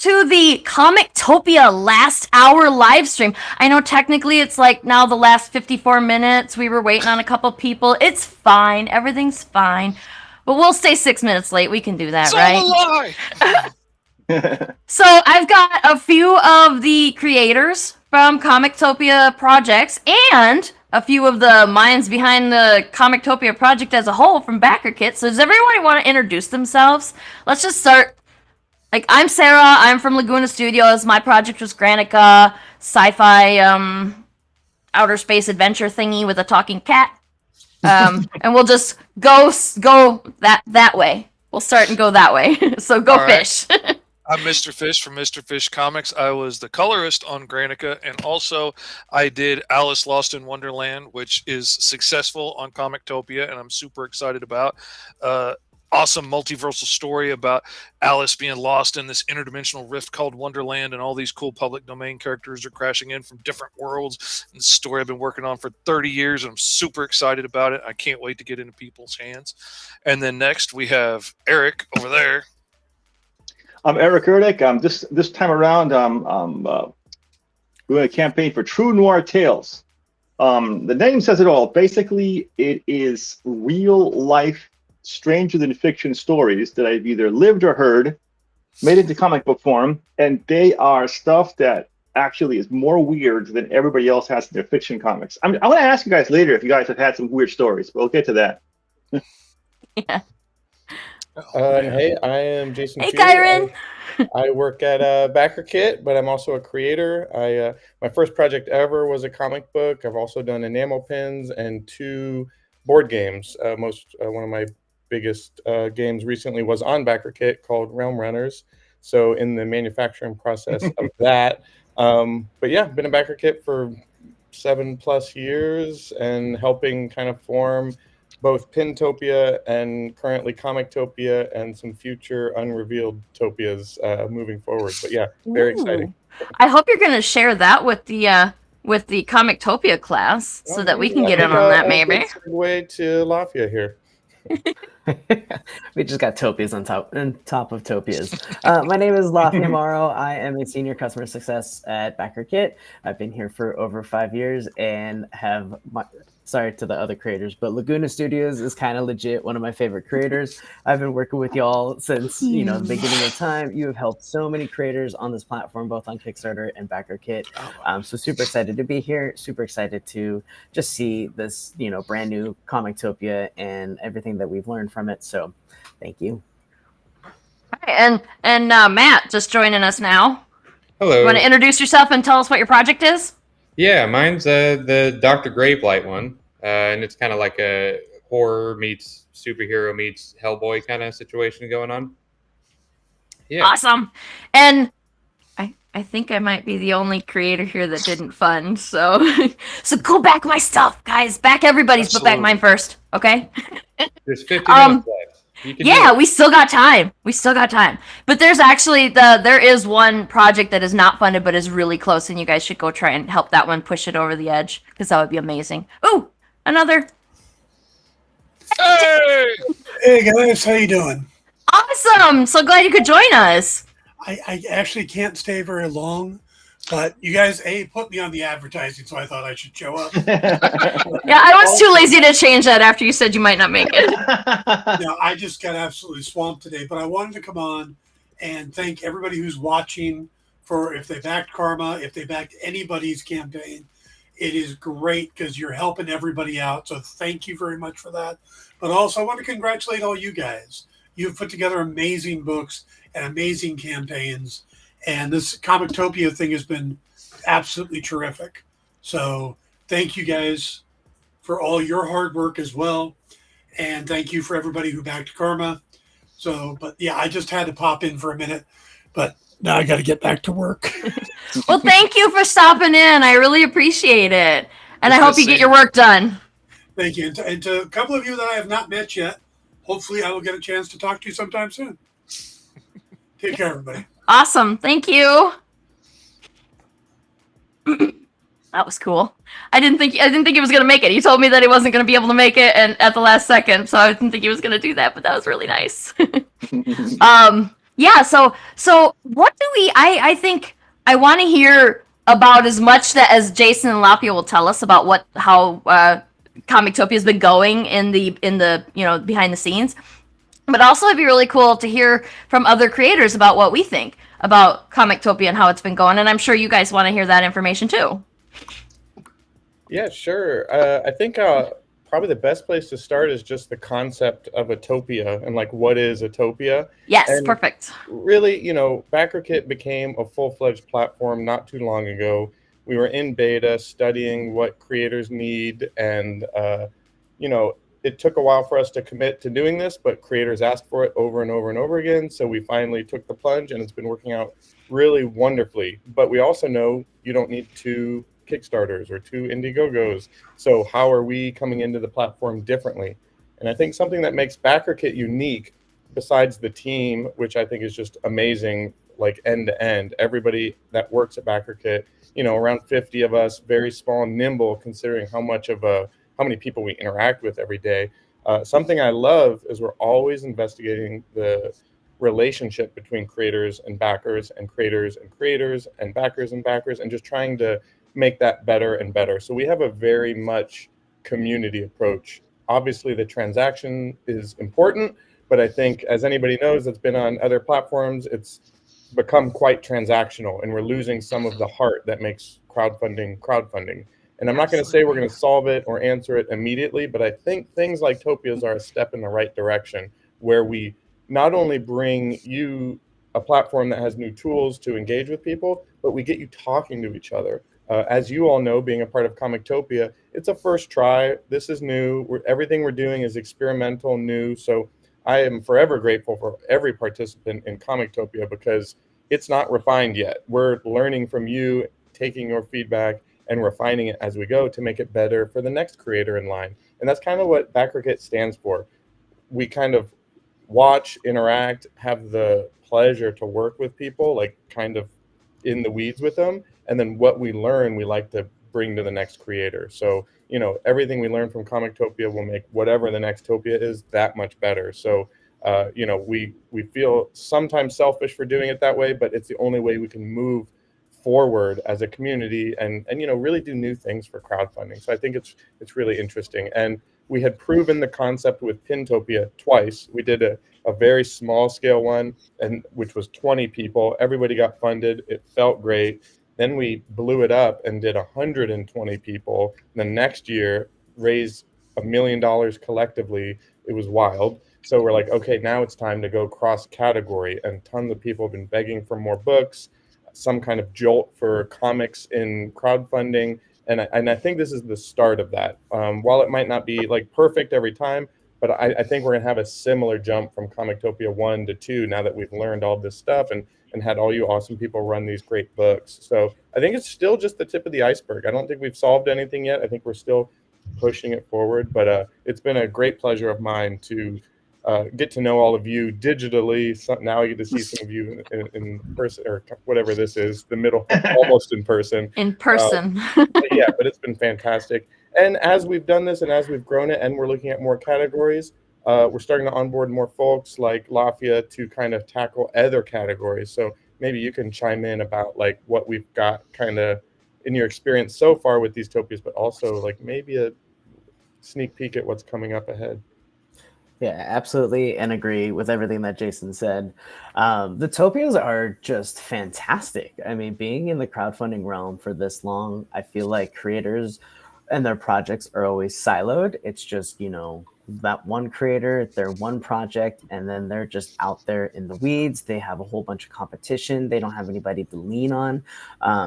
to the Comictopia last hour live stream. I know technically it's like now the last 54 minutes. We were waiting on a couple people. It's fine. Everything's fine. But we'll stay 6 minutes late. We can do that, It's right? all a lie! So I've got a few of the creators from Comictopia projects and a few of the minds behind the Comictopia project as a whole from BackerKit. So does everybody want to introduce themselves? Let's just start. Like, I'm Sarah. I'm from Laguna Studios. My project was Granica, sci-fi outer space adventure thingy with a talking cat. And we'll just go that way. We'll start and go that way. So go All right. fish. I'm Mr. Fish from Mr. Fish Comics. I was the colorist on Granica, and also I did Alice Lost in Wonderland, which is successful on Comictopia, and I'm super excited about. Awesome multiversal story about Alice being lost in this interdimensional rift called Wonderland, and all these cool public domain characters are crashing in from different worlds. And it's a story I've been working on for 30 years, and I'm super excited about it. I can't wait to get into people's hands. And then next we have Eric over there. I'm Eric Erdick. This time around, I'm doing a campaign for True Noir Tales. The name says it all. Basically, it is real life, stranger than fiction stories that I've either lived or heard, made into comic book form, and they are stuff that actually is more weird than everybody else has in their fiction comics. I want to ask you guys later if you guys have had some weird stories, but we'll get to that. Yeah. Hey, I am Jason. Hey, Chu. Kyron. I work at BackerKit, but I'm also a creator. My first project ever was a comic book. I've also done enamel pins and 2 board games. One of my biggest games recently was on BackerKit called Realm Runners. So in the manufacturing process of that. But yeah, been at BackerKit for 7+ years and helping kind of form both Pintopia and currently Comictopia and some future unrevealed topias moving forward. But yeah, very exciting. I hope you're going to share that with the Comictopia class so that we can get in on that, maybe. Way to Lafayette here. We just got Topias on top of Topias. My name is Lafayette Morrow. I am a senior customer success at BackerKit. I've been here for over 5 years and have sorry to the other creators, but Laguna Studios is kind of legit one of my favorite creators. I've been working with y'all since the beginning of time. You have helped so many creators on this platform, both on Kickstarter and BackerKit. So super excited to be here. Super excited to just see this, brand new Comictopia and everything that we've learned from it. So thank you. Hi, and Matt just joining us now. Hello. You want to introduce yourself and tell us what your project is? Yeah, mine's the Dr. Gravelight one, and it's kind of like a horror meets superhero meets Hellboy kind of situation going on. Yeah. Awesome. And I think I might be the only creator here that didn't fund, so so go back my stuff, guys. Back everybody's, Absolutely. But back mine first, okay? There's 15 minutes left. Yeah, we still got time. But there's actually there is one project that is not funded but is really close, and you guys should go try and help that one push it over the edge because that would be amazing. Ooh, another. Hey guys, how you doing? Awesome. So glad you could join us. I actually can't stay very long, but you guys put me on the advertising, so I thought I should show up. Yeah, I was too lazy to change that after you said you might not make it. No, I just got absolutely swamped today, but I wanted to come on and thank everybody who's watching for if they backed Karma, if they backed anybody's campaign. It is great because you're helping everybody out. So thank you very much for that. But also I want to congratulate all you guys. You've put together amazing books and amazing campaigns. And this Comictopia thing has been absolutely terrific. So thank you guys for all your hard work as well. And thank you for everybody who backed Karma. So, but yeah, I just had to pop in for a minute, but now I got to get back to work. Well, thank you for stopping in. I really appreciate it. And I hope you get your work done. Thank you. And to a couple of you that I have not met yet, hopefully I will get a chance to talk to you sometime soon. Take care, everybody. Awesome. Thank you. That was cool. I didn't think he was gonna make it. He told me that he wasn't gonna be able to make it, and at the last second, so I didn't think he was gonna do that. But that was really nice. Yeah, so what do we I think I want to hear about as much that as Jason and Lapia will tell us about how Comictopia has been going in the behind the scenes. But also it'd be really cool to hear from other creators about what we think about Comictopia and how it's been going, and I'm sure you guys want to hear that information too. Yeah, sure. I think probably the best place to start is just the concept of Utopia and like what is Utopia. Yes, And perfect. really, BackerKit became a full-fledged platform not too long ago. We were in beta studying what creators need, and it took a while for us to commit to doing this, but creators asked for it over and over and over again. So we finally took the plunge, and it's been working out really wonderfully. But we also know you don't need two Kickstarters or two Indiegogos. So how are we coming into the platform differently? And I think something that makes BackerKit unique, besides the team, which I think is just amazing, like end to end, everybody that works at BackerKit, around 50 of us, very small and nimble, considering how many people we interact with every day. Something I love is we're always investigating the relationship between creators and backers and creators and creators and backers and just trying to make that better and better. So we have a very much community approach. Obviously, the transaction is important, but I think, as anybody knows that's been on other platforms, it's become quite transactional, and we're losing some of the heart that makes crowdfunding. And I'm not going to say we're going to solve it or answer it immediately, but I think things like Topias are a step in the right direction, where we not only bring you a platform that has new tools to engage with people, but we get you talking to each other. As you all know, being a part of Comictopia, it's a first try. This is new. Everything we're doing is experimental, new. So I am forever grateful for every participant in Comictopia, because it's not refined yet. We're learning from you, taking your feedback, and refining it as we go to make it better for the next creator in line. And that's kind of what BackerKit stands for. We kind of watch, interact, have the pleasure to work with people, like kind of in the weeds with them. And then what we learn, we like to bring to the next creator. So, everything we learn from Comictopia will make whatever the next Topia is that much better. So, we feel sometimes selfish for doing it that way, but it's the only way we can move forward as a community and really do new things for crowdfunding. So I think it's really interesting. And we had proven the concept with Pintopia twice. We did a very small scale one, and which was 20 people. Everybody got funded. It felt great. Then we blew it up and did 120 people. And the next year raised $1 million collectively. It was wild. So we're like, okay, now it's time to go cross category. And tons of people have been begging for more books, some kind of jolt for comics in crowdfunding. And I think this is the start of that. While it might not be like perfect every time, but I think we're gonna have a similar jump from Comictopia 1 to 2 now that we've learned all this stuff and had all you awesome people run these great books. So I think it's still just the tip of the iceberg. I don't think we've solved anything yet. I think we're still pushing it forward, but it's been a great pleasure of mine to get to know all of you digitally. So now I get to see some of you in person, or whatever this is, the middle, almost in person. In person. Yeah, but it's been fantastic. And as we've done this and as we've grown it and we're looking at more categories, we're starting to onboard more folks like Lafia to kind of tackle other categories. So maybe you can chime in about like what we've got kind of in your experience so far with these Topias, but also like maybe a sneak peek at what's coming up ahead. Yeah, absolutely, and agree with everything that Jason said. The Topias are just fantastic. I mean, being in the crowdfunding realm for this long, I feel like creators and their projects are always siloed. It's just, that one creator, their one project, and then they're just out there in the weeds. They have a whole bunch of competition. They don't have anybody to lean on.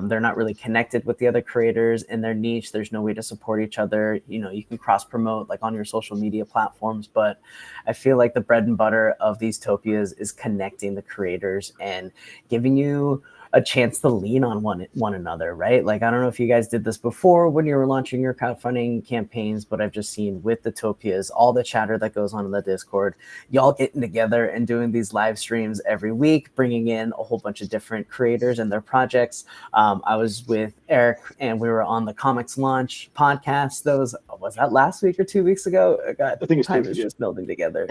They're not really connected with the other creators in their niche. There's no way to support each other. You can cross promote like on your social media platforms, but I feel like the bread and butter of these Topias is connecting the creators and giving you a chance to lean on one another, right? Like, I don't know if you guys did this before when you were launching your crowdfunding campaigns, but I've just seen with the Topias, all the chatter that goes on in the Discord, y'all getting together and doing these live streams every week, bringing in a whole bunch of different creators and their projects. I was with Eric and we were on the Comics Launch podcast. Was that last week or 2 weeks ago? God, I think it's time 2 is weeks. just building together.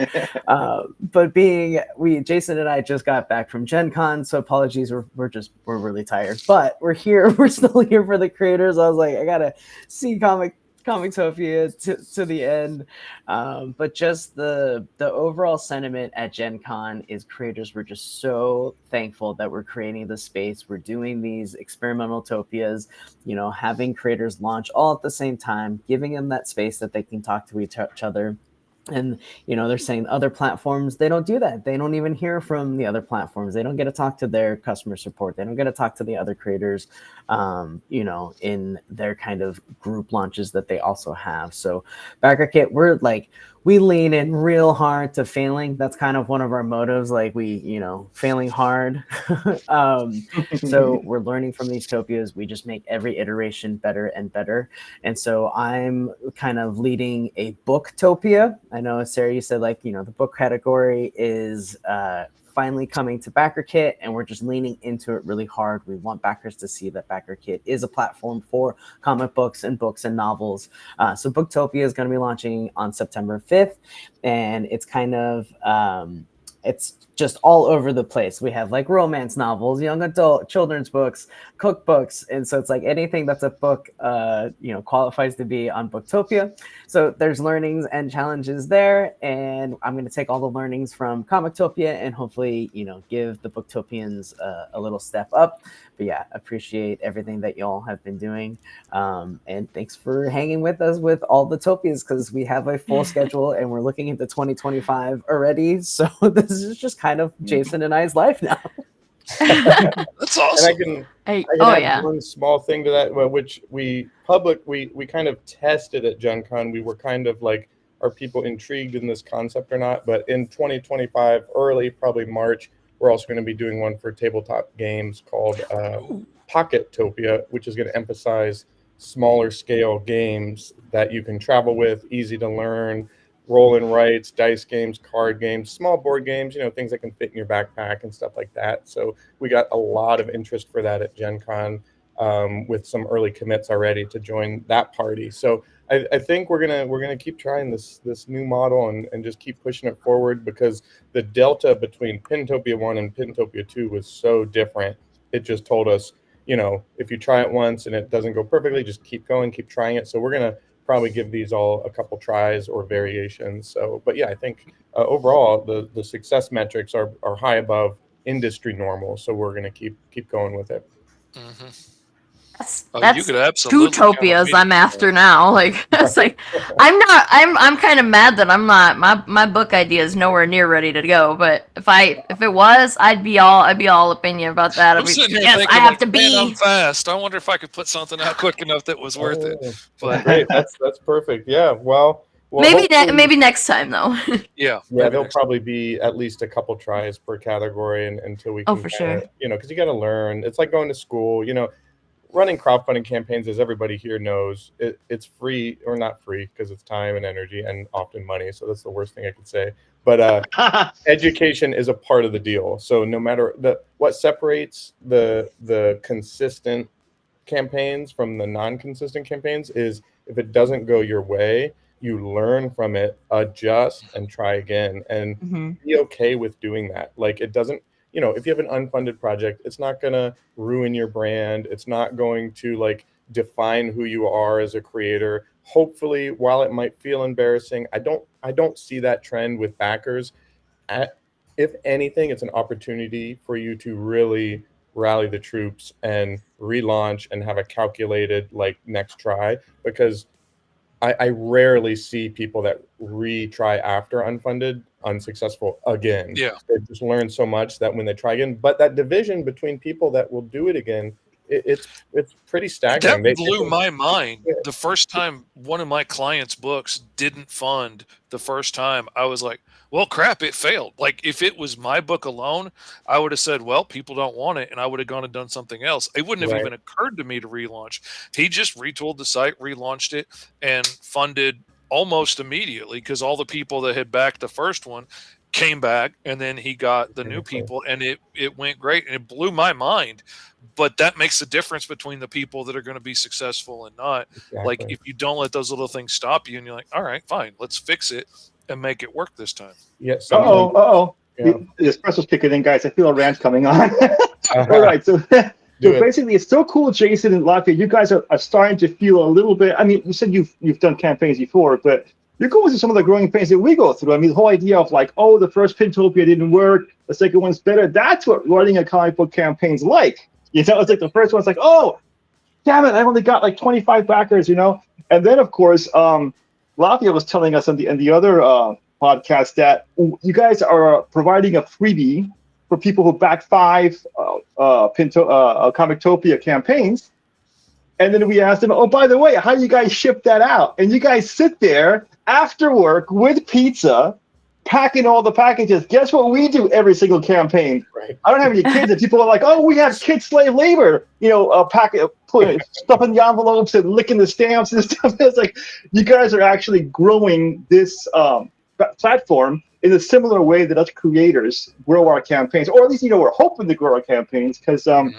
But Jason and I just got back from Gen Con, so apologies, we're really tired, but we're here. We're still here for the creators. I was like, I gotta see Comictopia to the end. But just the overall sentiment at Gen Con is creators were just so thankful that we're creating the space. We're doing these experimental topias, having creators launch all at the same time, giving them that space that they can talk to each other. And they're saying other platforms, they don't do that. They don't even hear from the other platforms. They don't get to talk to their customer support. They don't get to talk to the other creators in their kind of group launches that they also have. So BackerKit, we lean in real hard to failing. That's kind of one of our motives, failing hard. So we're learning from these topias. We just make every iteration better and better. And so I'm kind of leading a booktopia. I know, Sarah, you said the book category is finally coming to BackerKit, and we're just leaning into it really hard. We want backers to see that BackerKit is a platform for comic books and novels. So Booktopia is going to be launching on September 5th, and it's kind of it's just all over the place. We have romance novels, young adult children's books, cookbooks, and so it's anything that's a book qualifies to be on Booktopia. So there's learnings and challenges there, and I'm going to take all the learnings from Comictopia and hopefully give the Booktopians a little step up. But yeah, appreciate everything that y'all have been doing, and thanks for hanging with us with all the topias, because we have a full schedule and we're looking into 2025 already. So this is just kind of Jason and I's life now. That's awesome. And I can add one small thing to that, which we kind of tested at Gen Con. We were kind of like, are people intrigued in this concept or not? But in 2025, early, probably March, we're also going to be doing one for tabletop games called Pocketopia, which is going to emphasize smaller scale games that you can travel with, easy to learn, roll and writes, dice games, card games, small board games, things that can fit in your backpack and stuff like that. So we got a lot of interest for that at Gen Con, with some early commits already to join that party. So I think we're gonna keep trying this new model and just keep pushing it forward, because the delta between Pintopia 1 and Pintopia 2 was so different. It just told us, if you try it once and it doesn't go perfectly, just keep going, keep trying it. So we're gonna probably give these all a couple tries or variations. So, but yeah, I think overall the success metrics are high above industry normal. So we're gonna keep going with it. Mm-hmm. That's you could absolutely Twotopias I'm after now. It's I'm kind of mad that I'm not, my book idea is nowhere near ready to go. But if it was, I'd be all opinion about that. I'm sitting here yes, thinking, I have to be. I'm fast. I wonder if I could put something out quick enough that was worth it. But great, that's perfect. Yeah, well maybe next time though. yeah, there'll probably be at least a couple tries per category until we can, sure. because you got to learn. It's like going to school. Running crowdfunding campaigns, as everybody here knows, it's free, or not free, because it's time and energy and often money. So that's the worst thing I could say. But education is a part of the deal. So no matter what separates the consistent campaigns from the non-consistent campaigns is, if it doesn't go your way, you learn from it, adjust, and try again, and be okay with doing that. It doesn't. If you have an unfunded project, it's not going to ruin your brand. It's not going to define who you are as a creator. Hopefully, while it might feel embarrassing, I don't see that trend with backers. If anything, it's an opportunity for you to really rally the troops and relaunch and have a calculated next try, because I rarely see people that retry after unfunded unsuccessful again. Yeah, they just learn so much that when they try again. But that division between people that will do it again, it's pretty staggering. That blew my mind. The first time one of my clients' books didn't fund the first time, I was like, well, crap, it failed. Like, if it was my book alone, I would have said, well, people don't want it, and I would have gone and done something else. It wouldn't have Right. even occurred to me to relaunch. He just retooled the site, relaunched it, and funded almost immediately, because all the people that had backed the first one came back, and then he got the new people, and it went great, and it blew my mind. But that makes the difference between the people that are going to be successful and not. Like, Exactly. if you don't let those little things stop you, and you're like, all right, fine, let's fix it and make it work this time. Yeah. The espresso's kicking in, guys. I feel a rant coming on. All right, so basically, it's so cool, Jason and Lafayette. You guys are starting to feel a little bit. I mean, you said you've done campaigns before, but you're going through some of the growing pains that we go through. I mean, the whole idea of like, oh, the first Pintopia didn't work, the second one's better. That's what running a comic book campaign's like. You know, it's like the first one's like, oh, damn it, I only got like 25 backers, you know. And then, of course, Lafayette was telling us in the other podcast that you guys are providing a freebie for people who back 5 Comictopia campaigns. And then we asked them, oh, by the way, how do you guys ship that out? And you guys sit there after work with pizza, packing all the packages. Guess what we do every single campaign? Right. I don't have any kids, and people are like, oh, we have kid slave labor, you know, putting stuff in the envelopes and licking the stamps and stuff. It's like, you guys are actually growing this platform in a similar way that us creators grow our campaigns, or at least, you know, we're hoping to grow our campaigns, because I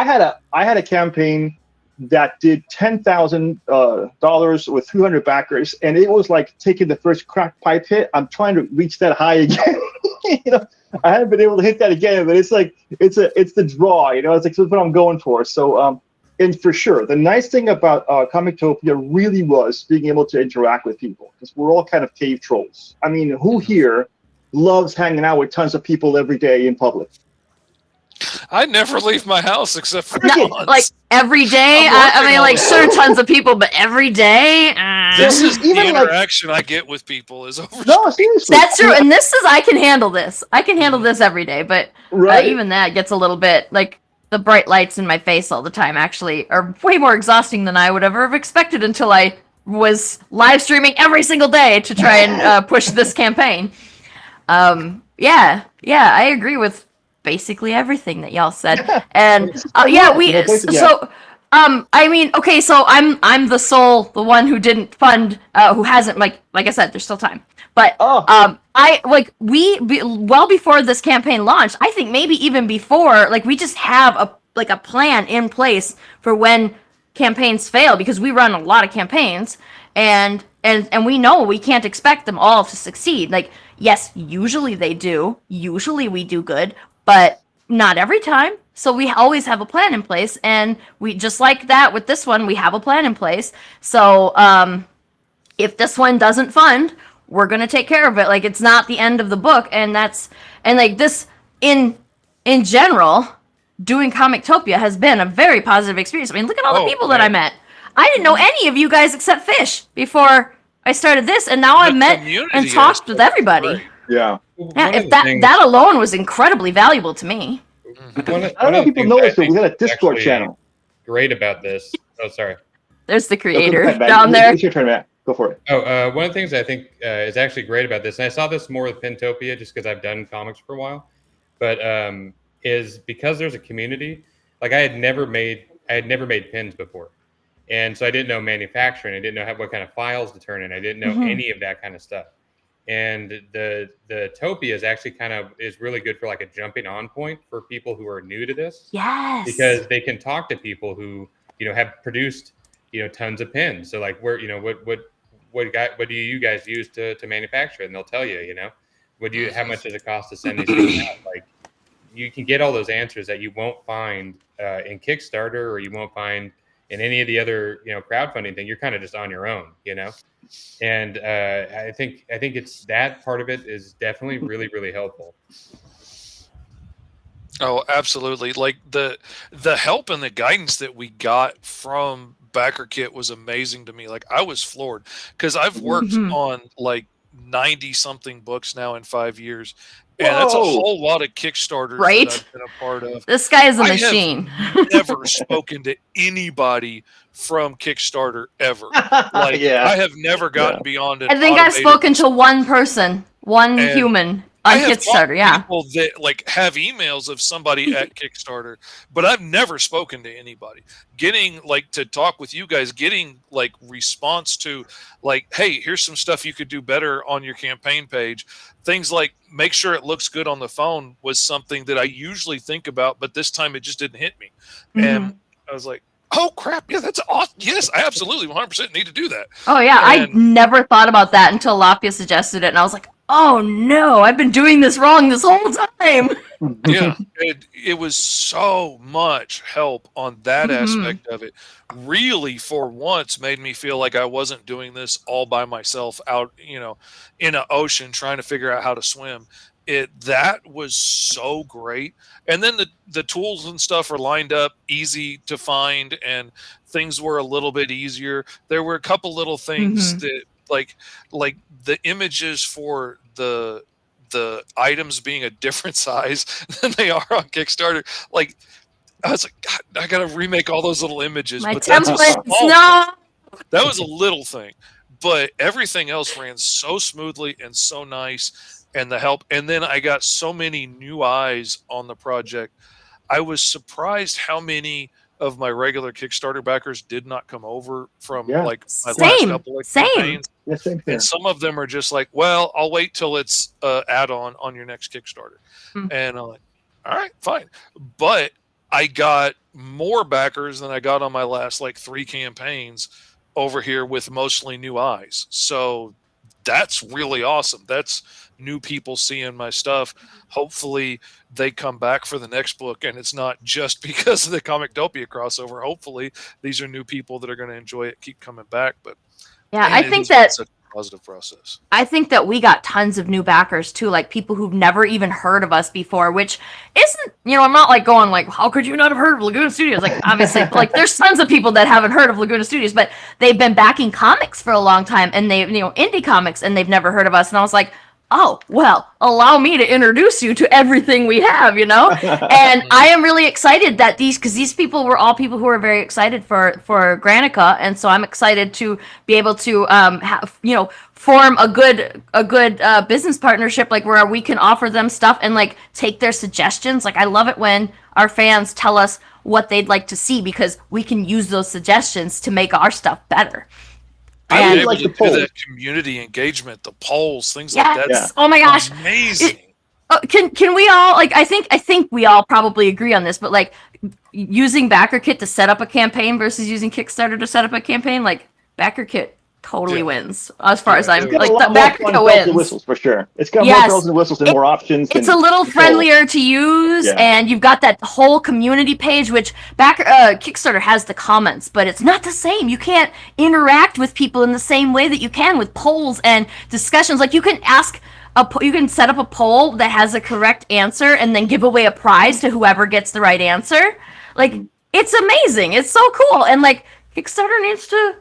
had a campaign that did $10,000 with 300 backers, and it was like taking the first crack pipe hit. I'm trying to reach that high again. You know, I haven't been able to hit that again, but it's like it's the draw. You know, it's like that's what I'm going for. So and for sure, the nice thing about Comictopia really was being able to interact with people, because we're all kind of cave trolls. I mean, who here loves hanging out with tons of people every day in public? I never leave my house except for Cricket, once. Like every day. I mean, like sure, tons of people, but every day. This is the Even like- interaction I get with people is over. No, seriously. That's true, and this is I can handle this. I can handle this every day, but Right. even that gets a little bit like the bright lights in my face all the time. Actually, are way more exhausting than I would ever have expected until I was live streaming every single day to try and push this campaign. Yeah, I agree with basically everything that y'all said, and I mean, okay, so I'm the one who didn't fund, who hasn't, like I said, there's still time, but well before this campaign launched, I think maybe even before, like, we just have a plan in place for when campaigns fail, because we run a lot of campaigns, and we know we can't expect them all to succeed. Like, yes, usually they do, usually we do good, but not every time. So we always have a plan in place, and we just like that with this one, we have a plan in place. So if this one doesn't fund, we're gonna take care of it. Like, it's not the end of the book, and like this in general, doing Comictopia has been a very positive experience. I mean, look at all the people that I met. I didn't know any of you guys except Fish before I started this, and now I've met and talked with everybody. Yeah. Yeah, if that alone was incredibly valuable to me. I don't know if people know this, but we got a Discord channel. Great about this. Oh, sorry. There's the creator Go ahead, down there. It's your turn, Matt. Go for it. Oh, one of the things I think is actually great about this, and I saw this more with Pintopia just because I've done comics for a while, but is because there's a community. Like, I had never made pins before, and so I didn't know manufacturing. I didn't know what kind of files to turn in. I didn't know any of that kind of stuff. And the Topia is actually is really good for like a jumping on point for people who are new to this. Yes. Because they can talk to people who, you know, have produced, you know, tons of pins. So like, where, you know, what do you guys use to manufacture it? And they'll tell you, you know, how much does it cost to send these things out? Like, you can get all those answers that you won't find in Kickstarter, or you won't find in any of the other, you know, crowdfunding thing. You're kind of just on your own, you know. And I think it's that part of it is definitely really, really helpful. Oh, absolutely. Like the help and the guidance that we got from BackerKit was amazing to me. Like, I was floored, because I've worked on like 90 something books now in 5 years, And that's a Whoa. whole lot of Kickstarters Right? that I've been a part of. This guy is a I machine. have never spoken to anybody from Kickstarter ever. Like, Yeah. I have never gotten beyond an I think I've automated spoken to one person, one And human I on have talked Kickstarter. to Yeah. people that like have emails of somebody at Kickstarter, but I've never spoken to anybody. Getting like to talk with you guys, getting like response to like, hey, here's some stuff you could do better on your campaign page. Things like make sure it looks good on the phone was something that I usually think about, but this time it just didn't hit me. And I was like, oh crap, yeah, that's awesome. Yes, I absolutely 100% need to do that. Oh yeah, I And- never thought about that until Lafia suggested it, and I was like, oh no, I've been doing this wrong this whole time. Yeah, it was so much help on that aspect of it. Really, for once, made me feel like I wasn't doing this all by myself out, in an ocean trying to figure out how to swim. That was so great. And then the tools and stuff are lined up, easy to find, and things were a little bit easier. There were a couple little things that like the images for the items being a different size than they are on Kickstarter. Like, I was like, God, I gotta remake all those little images. My but that's a template, small no. thing. That was a little thing, but everything else ran so smoothly and so nice, and the help. And then I got so many new eyes on the project. I was surprised how many of my regular Kickstarter backers did not come over from like my last Same, couple of same. campaigns. Yeah, same here. And some of them are just like, well, I'll wait till it's add-on on your next Kickstarter. And I'm like, all right, fine. But I got more backers than I got on my last like 3 campaigns over here with mostly new eyes. So that's really awesome. That's new people seeing my stuff. Hopefully they come back for the next book, and it's not just because of the Comictopia crossover. Hopefully these are new people that are going to enjoy it, keep coming back. But Yeah, man, I it think has been that such a positive process. I think that we got tons of new backers too, like people who've never even heard of us before, which isn't, I'm not like going like, how could you not have heard of Laguna Studios? Like, obviously, like there's tons of people that haven't heard of Laguna Studios, but they've been backing comics for a long time, and they, indie comics, and they've never heard of us. And I was like, oh, well, allow me to introduce you to everything we have, And I am really excited that because these people were all people who are very excited for Granica, and so I'm excited to be able to form a good business partnership, like where we can offer them stuff and like take their suggestions. Like, I love it when our fans tell us what they'd like to see, because we can use those suggestions to make our stuff better. I And- would able like to the do polls. that community engagement, the polls, things Yes. like that. Yeah. Oh my gosh. Amazing. Can we all like? I think we all probably agree on this, but like using BackerKit to set up a campaign versus using Kickstarter to set up a campaign, like BackerKit totally Yeah. wins as far as I'm It's got like a the lot more fun BackerKit bells and wins. whistles for sure. It's got Yes. more bells and whistles and more options. It's and a little control. friendlier to use, Yeah. and you've got that whole community page, which Kickstarter has the comments, but it's not the same. You can't interact with people in the same way that you can with polls and discussions. Like, you can ask you can set up a poll that has a correct answer and then give away a prize to whoever gets the right answer. Like, it's amazing. It's so cool, and like Kickstarter needs to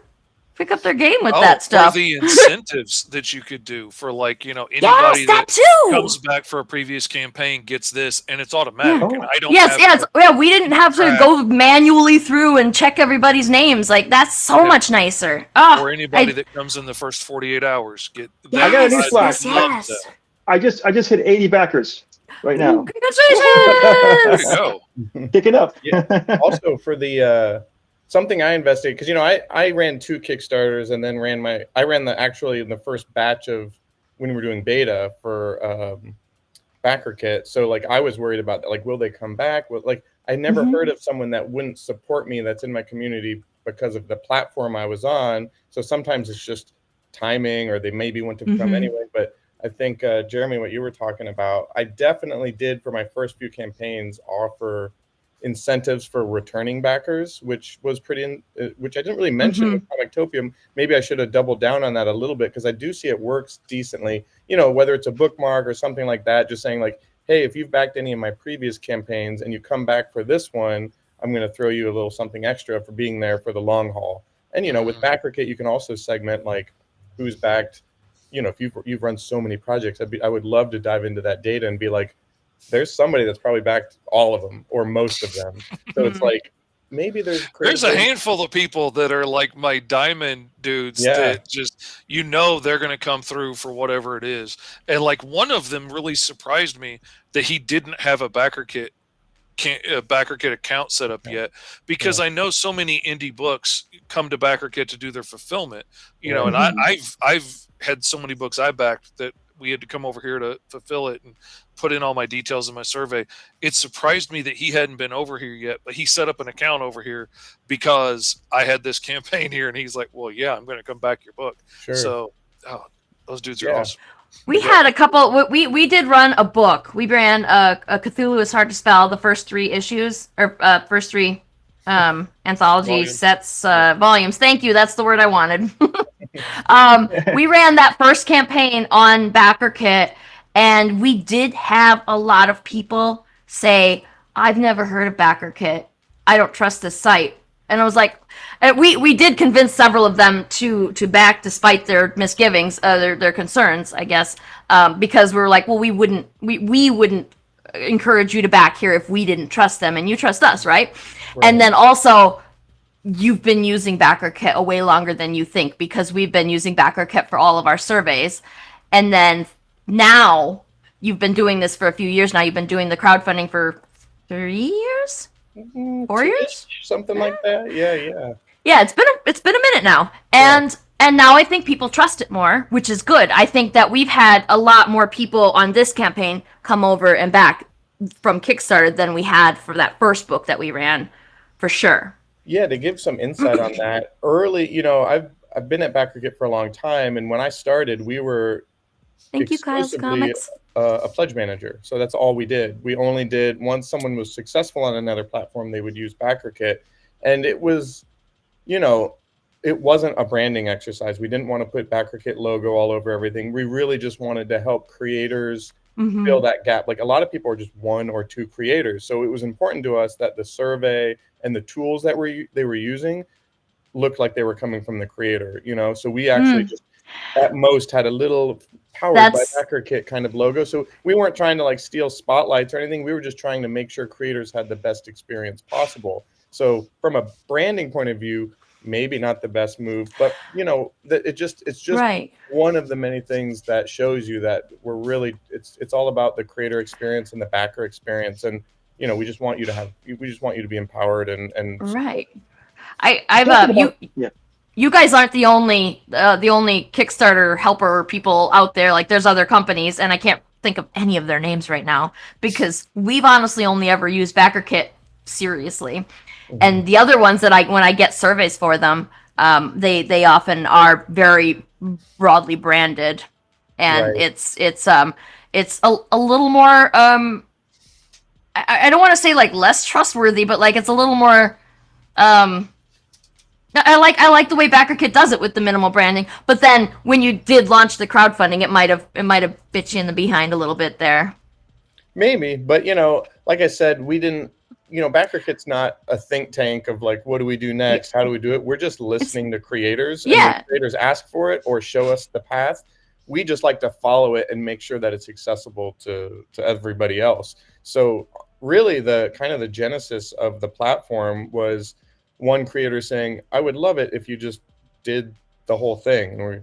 pick up their game with that stuff. Or the incentives that you could do for anybody Yes, that too. comes back for a previous campaign gets this, and it's automatic. Yeah. And I don't Yes, have yes, to- yeah. We didn't have to Right. go manually through and check everybody's names. Like, that's so Yeah. much nicer. Oh, or anybody that comes in the first 48 hours get. I got a new yes, flash. yes, yes. I just hit 80 backers right now. There Congratulations! you go. Kicking up. Also for the something I investigated, because I ran 2 Kickstarters and then I ran the first batch of when we were doing beta for BackerKit. So like I was worried about that. Like, will they come back? I never heard of someone that wouldn't support me that's in my community because of the platform I was on. So sometimes it's just timing, or they maybe want to come anyway. But I think Jeremy, what you were talking about, I definitely did for my first few campaigns offer incentives for returning backers, which was which I didn't really mention with Comictopia. Maybe I should have doubled down on that a little bit, because I do see it works decently. Whether it's a bookmark or something like that, just saying like, hey, if you've backed any of my previous campaigns and you come back for this one, I'm going to throw you a little something extra for being there for the long haul. And with BackerKit, you can also segment like who's backed, if you've run so many projects, I would love to dive into that data and be like, there's somebody that's probably backed all of them or most of them. So it's like, maybe there's a handful of people that are like my diamond dudes that just, they're going to come through for whatever it is. And like one of them really surprised me that he didn't have a BackerKit account set up yet, because I know so many indie books come to BackerKit to do their fulfillment, and I've had so many books I backed that we had to come over here to fulfill it and put in all my details in my survey. It surprised me that he hadn't been over here yet, but he set up an account over here because I had this campaign here, and he's like, well, yeah, I'm going to come back your book. Sure. So those dudes are awesome. We had a couple. We did run a book. We ran a Cthulhu is Hard to Spell, the first 3 issues, or first 3 anthology sets, volumes. Thank you. That's the word I wanted. We ran that first campaign on BackerKit, and we did have a lot of people say, I've never heard of BackerKit. I don't trust this site. And I was like, we did convince several of them to back despite their misgivings, their concerns, I guess, because we were like, well, we wouldn't encourage you to back here if we didn't trust them, and you trust us, right? And then also, you've been using BackerKit way longer than you think, because we've been using BackerKit for all of our surveys, and then now you've been doing this for a few years now. You've been doing the crowdfunding for 3 years. 4 years, something like that. Yeah, it's been a minute now, and now I think people trust it more, which is good. I think that we've had a lot more people on this campaign come over and back from Kickstarter than we had for that first book that we ran, for sure. Yeah, to give some insight on that, early, I've been at BackerKit for a long time, and when I started, we were exclusively a pledge manager. So that's all we did. We only did, once someone was successful on another platform, they would use BackerKit. And it was, it wasn't a branding exercise. We didn't want to put BackerKit logo all over everything. We really just wanted to help creators fill that gap. Like, a lot of people are just 1 or 2 creators. So it was important to us that the survey and the tools that they were using looked like they were coming from the creator, So we actually just at most had a little powered by BackerKit kind of logo. So we weren't trying to like steal spotlights or anything. We were just trying to make sure creators had the best experience possible. So from a branding point of view, maybe not the best move, but it's just one of the many things that shows you that we're really, it's all about the creator experience and the backer experience. And, we just want you to be empowered and right. You guys aren't the only Kickstarter helper people out there. Like, there's other companies, and I can't think of any of their names right now, because we've honestly only ever used BackerKit seriously. And the other ones that when I get surveys for them, they often are very broadly branded, and it's a little more I don't want to say like less trustworthy, but like it's a little more I like the way BackerKit does it with the minimal branding. But then when you did launch the crowdfunding, it might have bit you in the behind a little bit there. Maybe, but like I said, we didn't. BackerKit's not a think tank of like, what do we do next? How do we do it? We're just listening to creators. And when creators ask for it or show us the path, we just like to follow it and make sure that it's accessible to everybody else. So really, the kind of the genesis of the platform was one creator saying, I would love it if you just did the whole thing. And we're,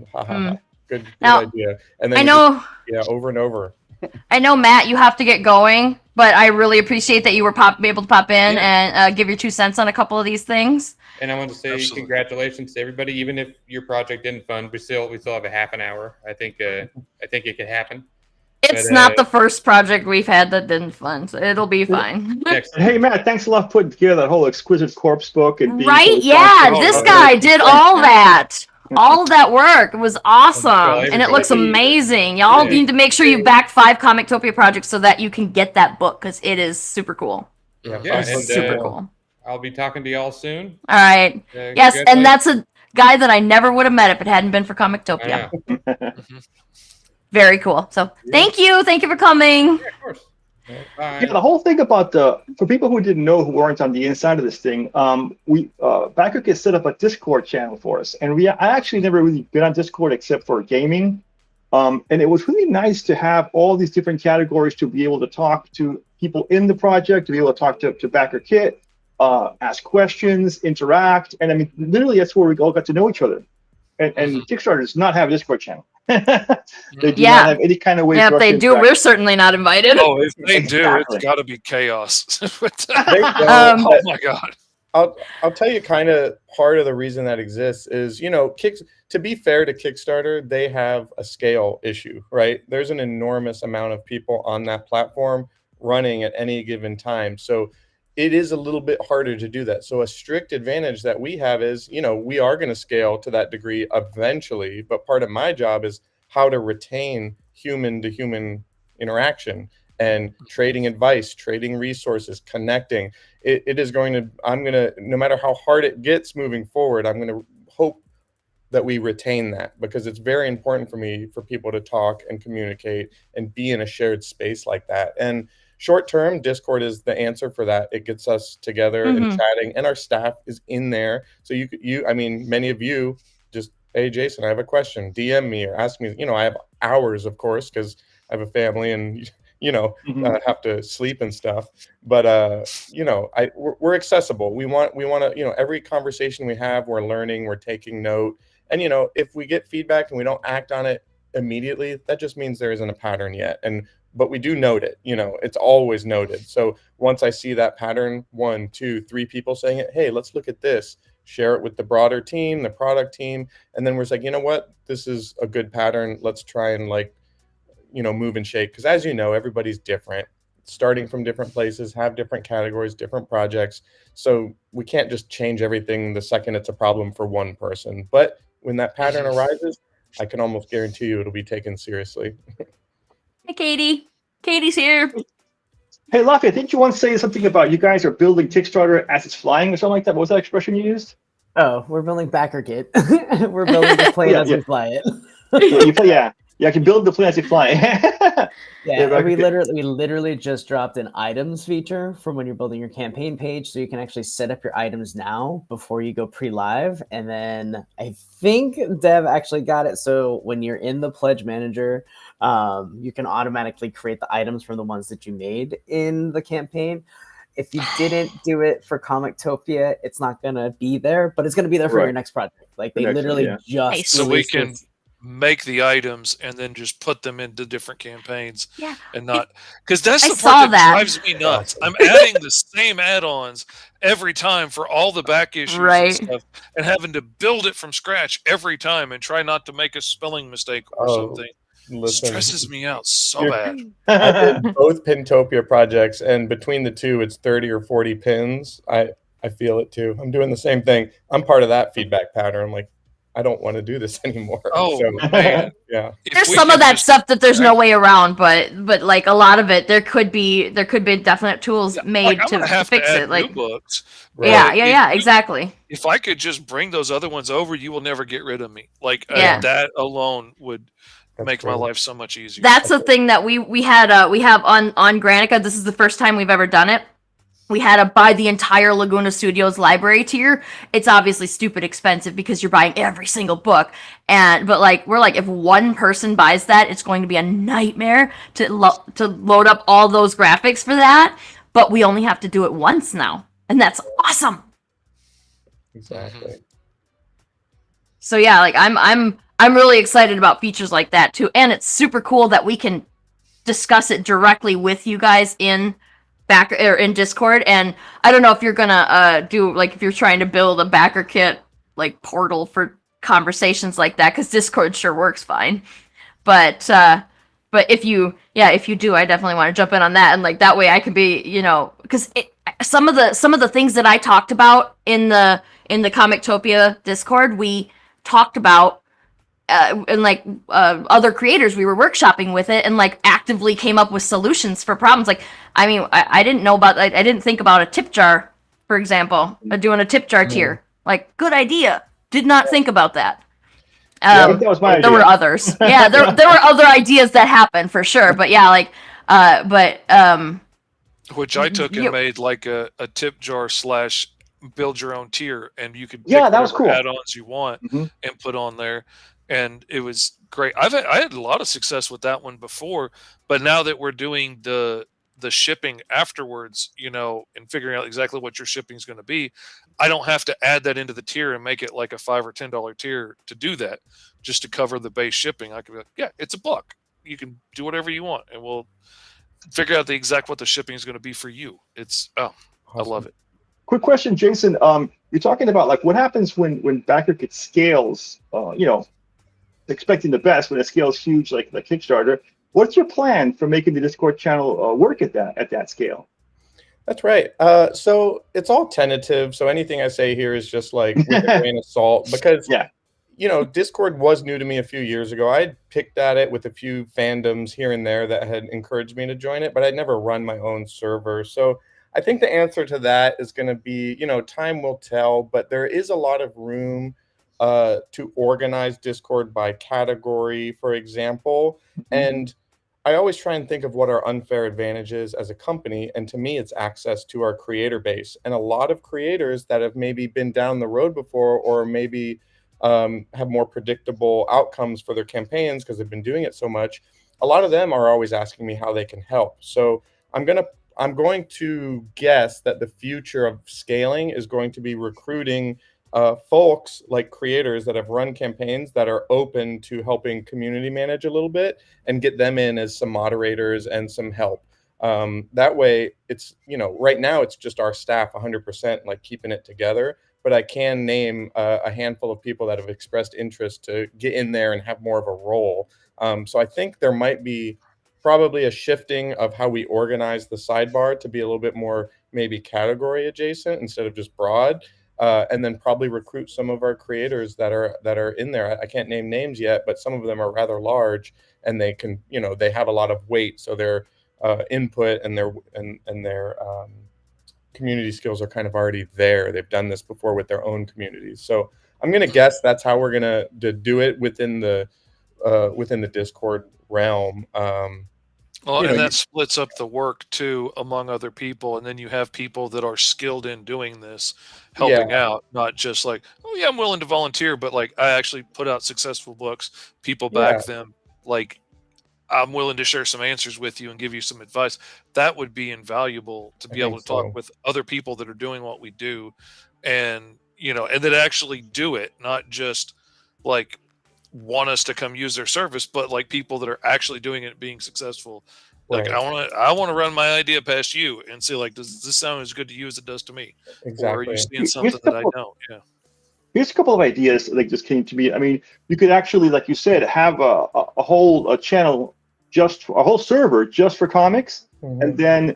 good idea. And then over and over. I know, Matt, you have to get going, but I really appreciate that you were able to pop in and give your 2 cents on a couple of these things. And I want to say congratulations to everybody. Even if your project didn't fund, we still have a half an hour. I think it could happen. It's not the first project we've had that didn't fund, so it'll be fine. Hey, Matt, thanks a lot for putting together that whole Exquisite Corpse book. And this guy did all that. All of that work. It was awesome. And it looks amazing. Y'all need to make sure you back 5 Comictopia projects so that you can get that book, because it is super cool. It's super cool. I'll be talking to y'all soon. All right. Yes, and that's a guy that I never would have met if it hadn't been for Comictopia. Very cool. So thank you. Thank you for coming. Yeah, of course. Yeah, the whole thing about for people who didn't know, who weren't on the inside of this thing, BackerKit set up a Discord channel for us, and I actually never really been on Discord except for gaming. And it was really nice to have all these different categories to be able to talk to people in the project, to be able to talk to backer Kit, ask questions, interact. And I mean, literally, that's where we all got to know each other. And Kickstarter does not have a Discord channel. They do not have any kind of way. Yeah, for if us they to do, interact. we're certainly not invited. Oh, if they do, Exactly. it's got to be chaos. Oh my god! I'll tell you kind of part of the reason that exists is, you know, to be fair to Kickstarter, they have a scale issue, right? There's an enormous amount of people on that platform running at any given time. So it is a little bit harder to do that. So a strict advantage that we have is, you know, we are going to scale to that degree eventually, but part of my job is how to retain human to human interaction and trading advice, trading resources, connecting. It is going to, I'm going to, no matter how hard it gets moving forward, I'm going to hope that we retain that, because it's very important for me for people to talk and communicate and be in a shared space like that. And short term, Discord is the answer for that. It gets us together and chatting, and our staff is in there. So I mean, many of you just, hey, Jason, I have a question. DM me or ask me. You know, I have hours, of course, because I have a family and, you know, have to sleep and stuff. But you know, we're accessible. We want to, you know, every conversation we have, we're learning, we're taking note. And, you know, if we get feedback and we don't act on it immediately, that just means there isn't a pattern yet. But we do note it, you know, it's always noted. So once I see that pattern, 1, 2, 3 people saying it, hey, let's look at this, share it with the broader team, the product team. And then we're like, you know what, this is a good pattern. Let's try and, like, you know, move and shake. Because as you know, everybody's different, starting from different places, have different categories, different projects. So we can't just change everything the second it's a problem for one person. But when that pattern arises, I can almost guarantee you it'll be taken seriously. Hey, Katie. Katie's here. Hey, Lafayette, didn't you once say something about you guys are building Kickstarter as it's flying or something like that? What was that expression you used? Oh, we're building backer kit. We're building the plane as we fly it. Yeah, I can build the plane as you fly. And we literally just dropped an items feature from when you're building your campaign page, so you can actually set up your items now before you go pre-live. And then I think Dev actually got it, so when you're in the pledge manager, you can automatically create the items from the ones that you made in the campaign. If you didn't do it for Comictopia, it's not gonna be there, but it's gonna be there for your next project. Like they literally just so we can this. make the items and then just put them into different campaigns. Yeah. And not, because that's I the saw part that that. drives me nuts. I'm adding the same add-ons every time for all the back issues and stuff, and having to build it from scratch every time and try not to make a spelling mistake or something. Listen, stresses me out so bad. I did both Pintopia projects, and between the two, it's 30 or 40 pins. I feel it too. I'm doing the same thing. I'm part of that feedback pattern. I'm like, I don't want to do this anymore. Oh, so, man. Yeah. There's some of that stuff that there's no way around, but like a lot of it, there could be definite tools made to fix it. Like books. Yeah, exactly. If I could just bring those other ones over, you will never get rid of me. Like that alone would make my life so much easier. That's the thing that we have on Granica. This is the first time we've ever done it. We had to buy the entire Laguna Studios library tier. It's obviously stupid expensive because you're buying every single book. But like we're like, if one person buys that, it's going to be a nightmare to load up all those graphics for that. But we only have to do it once now, and that's awesome. Exactly. So yeah, like I'm really excited about features like that too, and it's super cool that we can discuss it directly with you guys in Discord. And I don't know if you're gonna do, like, if you're trying to build a backer kit like portal for conversations like that, because Discord sure works fine. But if you do, I definitely want to jump in on that, and like that way I can be, because some of the things that I talked about in the Comictopia Discord, we talked about. And like other creators, we were workshopping with it and like actively came up with solutions for problems. Like, I mean, I didn't know about, I didn't think about a tip jar, for example, doing a tip jar tier. Like, good idea. Did not think about that. That was my idea. There were others. Yeah, there were other ideas that happened for sure. But yeah, like, which I took and made like a tip jar / build your own tier, and you could pick that was cool. add-ons you want and put on there. And it was great. I had a lot of success with that one before, but now that we're doing the shipping afterwards, you know, and figuring out exactly what your shipping is going to be, I don't have to add that into the tier and make it like a $5 or $10 tier to do that, just to cover the base shipping. I can be like, yeah, it's $1. You can do whatever you want, and we'll figure out the exact what the shipping is going to be for you. It's Awesome. I love it. Quick question, Jason. You're talking about like what happens when BackerKit scales. You know, expecting the best when it scales huge like the Kickstarter. What's your plan for making the Discord channel work at that scale? That's right. So it's all tentative. So anything I say here is just like with a grain of salt, because Yeah. you know, Discord was new to me a few years ago. I'd picked at it with a few fandoms here and there that had encouraged me to join it, but I'd never run my own server. So I think the answer to that is going to be, you know, time will tell, but there is a lot of room to organize Discord by category, for example. And I always try and think of what our unfair advantage is as a company. And to me, it's access to our creator base. And a lot of creators that have maybe been down the road before, or maybe have more predictable outcomes for their campaigns because they've been doing it so much, a lot of them are always asking me how they can help. So I'm going to guess that the future of scaling is going to be recruiting folks like creators that have run campaigns that are open to helping community manage a little bit and get them in as some moderators and some help. That way, it's, you know, right now it's just our staff 100% like keeping it together, but I can name a handful of people that have expressed interest to get in there and have more of a role. So I think there might be probably a shifting of how we organize the sidebar to be a little bit more maybe category adjacent instead of just broad. And then probably recruit some of our creators that are in there. I can't name names yet, but some of them are rather large, and they can, you know, they have a lot of weight, so their input and their community skills are kind of already there. They've done this before with their own communities. So I'm gonna guess that's how we're gonna do it within the Discord realm. Well, and that splits up the work too among other people, and then you have people that are skilled in doing this, helping out, not just like, oh yeah, I'm willing to volunteer, but like I actually put out successful books, people back them, like I'm willing to share some answers with you and give you some advice. That would be invaluable to be able to talk with other people that are doing what we do, and you know, and that actually do it, not just like want us to come use their service, but like people that are actually doing it, being successful. Like I want to run my idea past you and see, like, does this sound as good to you as it does to me? Exactly. Or are you seeing something that I don't? Yeah. Here's a couple of ideas like just came to me. I mean, you could actually, like you said, have a whole channel, just a whole server just for comics, and then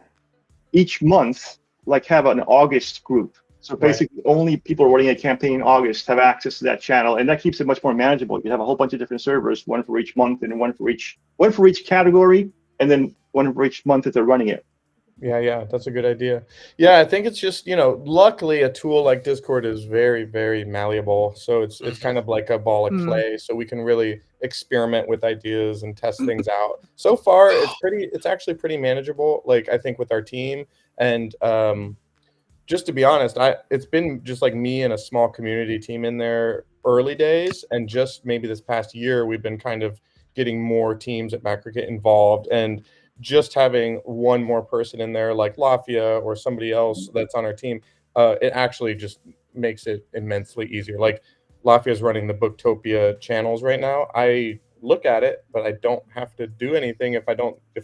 each month, like have an August group. So basically, only people running a campaign in August have access to that channel, and that keeps it much more manageable. You have a whole bunch of different servers, one for each month, and one for each category, and then one for each month that they're running it. Yeah, that's a good idea. Yeah, I think it's just, you know, luckily a tool like Discord is very, very malleable. So it's kind of like a ball of clay. So we can really experiment with ideas and test things out. So far, it's actually pretty manageable. Like I think with our team, and just to be honest, it's been just like me and a small community team in there early days, and just maybe this past year we've been kind of getting more teams at BackerKit involved, and just having one more person in there like Lafia or somebody else that's on our team, it actually just makes it immensely easier. Like Lafia is running the Booktopia channels right now. I look at it, but I don't have to do anything if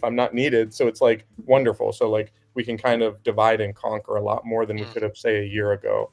I'm not needed. So it's like wonderful. So like we can kind of divide and conquer a lot more than we could have, say, a year ago.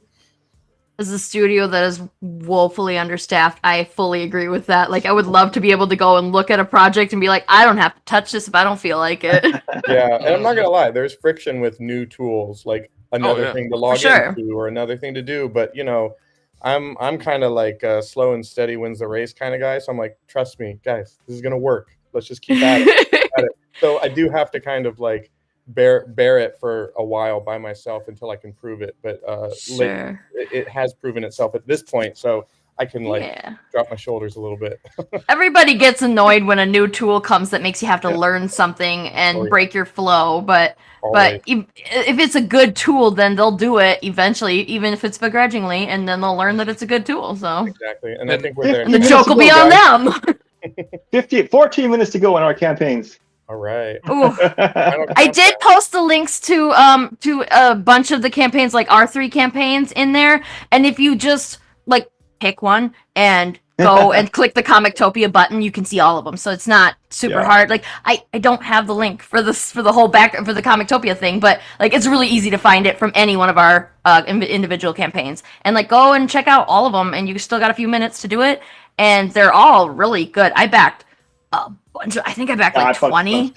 As a studio that is woefully understaffed, I fully agree with that. Like, I would love to be able to go and look at a project and be like, I don't have to touch this if I don't feel like it. Yeah, and I'm not gonna lie, there's friction with new tools, like another thing to log into or another thing to do. But you know, I'm kind of like slow and steady wins the race kind of guy. So I'm like, trust me, guys, this is gonna work. Let's just keep at it. So I do have to kind of like bear it for a while by myself until I can prove it. But it has proven itself at this point, so I can drop my shoulders a little bit. Everybody gets annoyed when a new tool comes that makes you have to learn something and break your flow, but if it's a good tool, then they'll do it eventually, even if it's begrudgingly, and then they'll learn that it's a good tool. So exactly, and I think we're there. And the joke will be on them. 14 minutes to go in our campaigns. All right. Ooh. Final I did countdown. post the links to a bunch of the campaigns, like our 3 campaigns in there, and if you just like pick one and go and click the Comictopia button, you can see all of them. So it's not super hard. Like I don't have the link for the whole back for the Comictopia thing, but like it's really easy to find it from any one of our individual campaigns. And like go and check out all of them, and you still got a few minutes to do it, and they're all really good. I backed a bunch of, I think I backed like 20.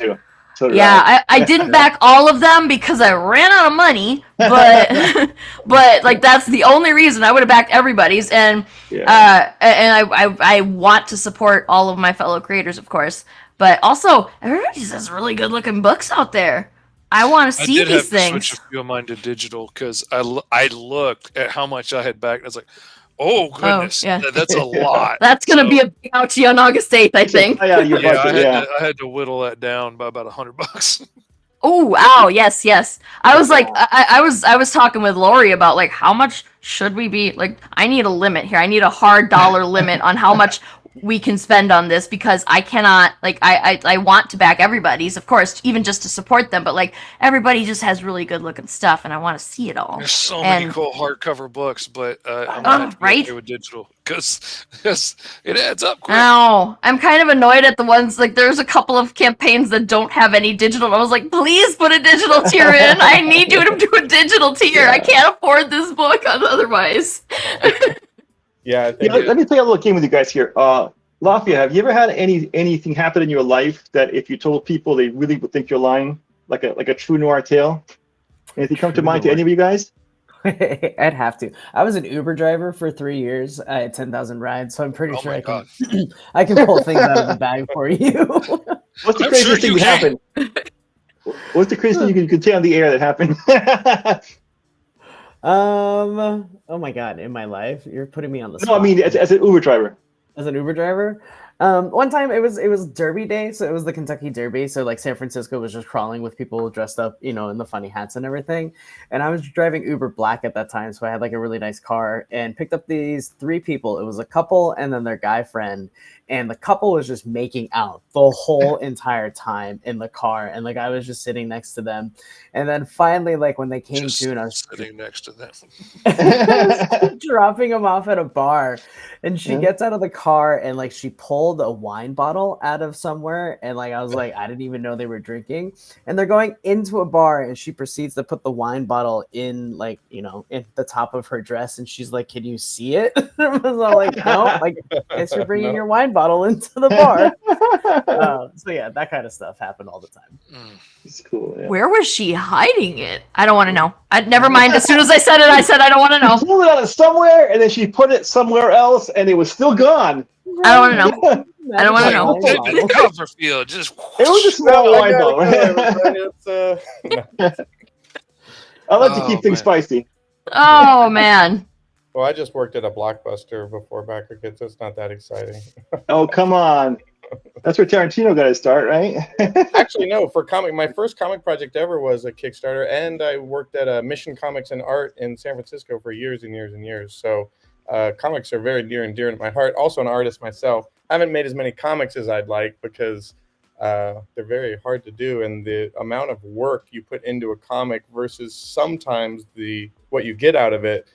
So Yeah, I didn't back all of them because I ran out of money, but but like that's the only reason I would have backed everybody's, and I want to support all of my fellow creators, of course, but also everybody just has really good looking books out there. I want to see I did these have to things. switch a few of mine to digital because I looked at how much I had backed. I was like, oh goodness, yeah. that's a lot. That's gonna be a big ouchie on August 8th, I think. Yeah, your budget, I had to whittle that down by about $100. Oh, ow, yes. I was like, I was talking with Lori about like how much should we be like. I need a limit here. I need a hard dollar limit on how much we can spend on this, because I cannot like I want to back everybody's, of course, even just to support them, but like everybody just has really good looking stuff, and I want to see it all. There's so many cool hardcover books, but I'm not right? with digital because it adds up quick. Ow, I'm kind of annoyed at the ones like there's a couple of campaigns that don't have any digital. I was like, please put a digital tier in. I need you to do a digital tier. I can't afford this book otherwise. Yeah, I think let me play a little game with you guys here. Lafayette, have you ever had anything happen in your life that if you told people they really would think you're lying, like a true noir tale? Anything come to mind to any of you guys? I'd have to. I was an Uber driver for 3 years. I had 10,000 rides, so I'm pretty sure I can pull things out of the bag for you. What's the craziest thing that happened? What's the craziest thing you can say on the air that happened? Oh my god, in my life, you're putting me on the spot. No, I mean as an Uber driver. As an Uber driver, one time it was Derby Day, so it was the Kentucky Derby. So like San Francisco was just crawling with people dressed up, in the funny hats and everything. And I was driving Uber Black at that time, so I had like a really nice car, and picked up these 3 people. It was a couple and then their guy friend. And the couple was just making out the whole entire time in the car, and like I was just sitting next to them. And then finally, like when they came to, and I was sitting next to them, dropping them off at a bar, and she gets out of the car and like she pulled a wine bottle out of somewhere, and like I was like, I didn't even know they were drinking. And they're going into a bar, and she proceeds to put the wine bottle in like in the top of her dress, and she's like, "Can you see it?" I was all like, "No, like I guess you're bringing your wine bottle into the bar." So yeah, that kind of stuff happened all the time. It's cool. Yeah. Where was she hiding it? I don't want to know. Never mind. As soon as I said it, I said I don't want to know. She pulled it out of somewhere, and then she put it somewhere else, and it was still gone. I don't want to know. I don't want to know. David Copperfield just. It was a small wine bottle. I like to keep things spicy. Oh man. Well, I just worked at a Blockbuster before Backer Kids, so it's not that exciting. Oh, come on. That's where Tarantino got to start, right? Actually, no. My first comic project ever was a Kickstarter, and I worked at Mission Comics and Art in San Francisco for years and years and years. So comics are very near and dear to my heart. Also an artist myself. I haven't made as many comics as I'd like because they're very hard to do, and the amount of work you put into a comic versus sometimes what you get out of it,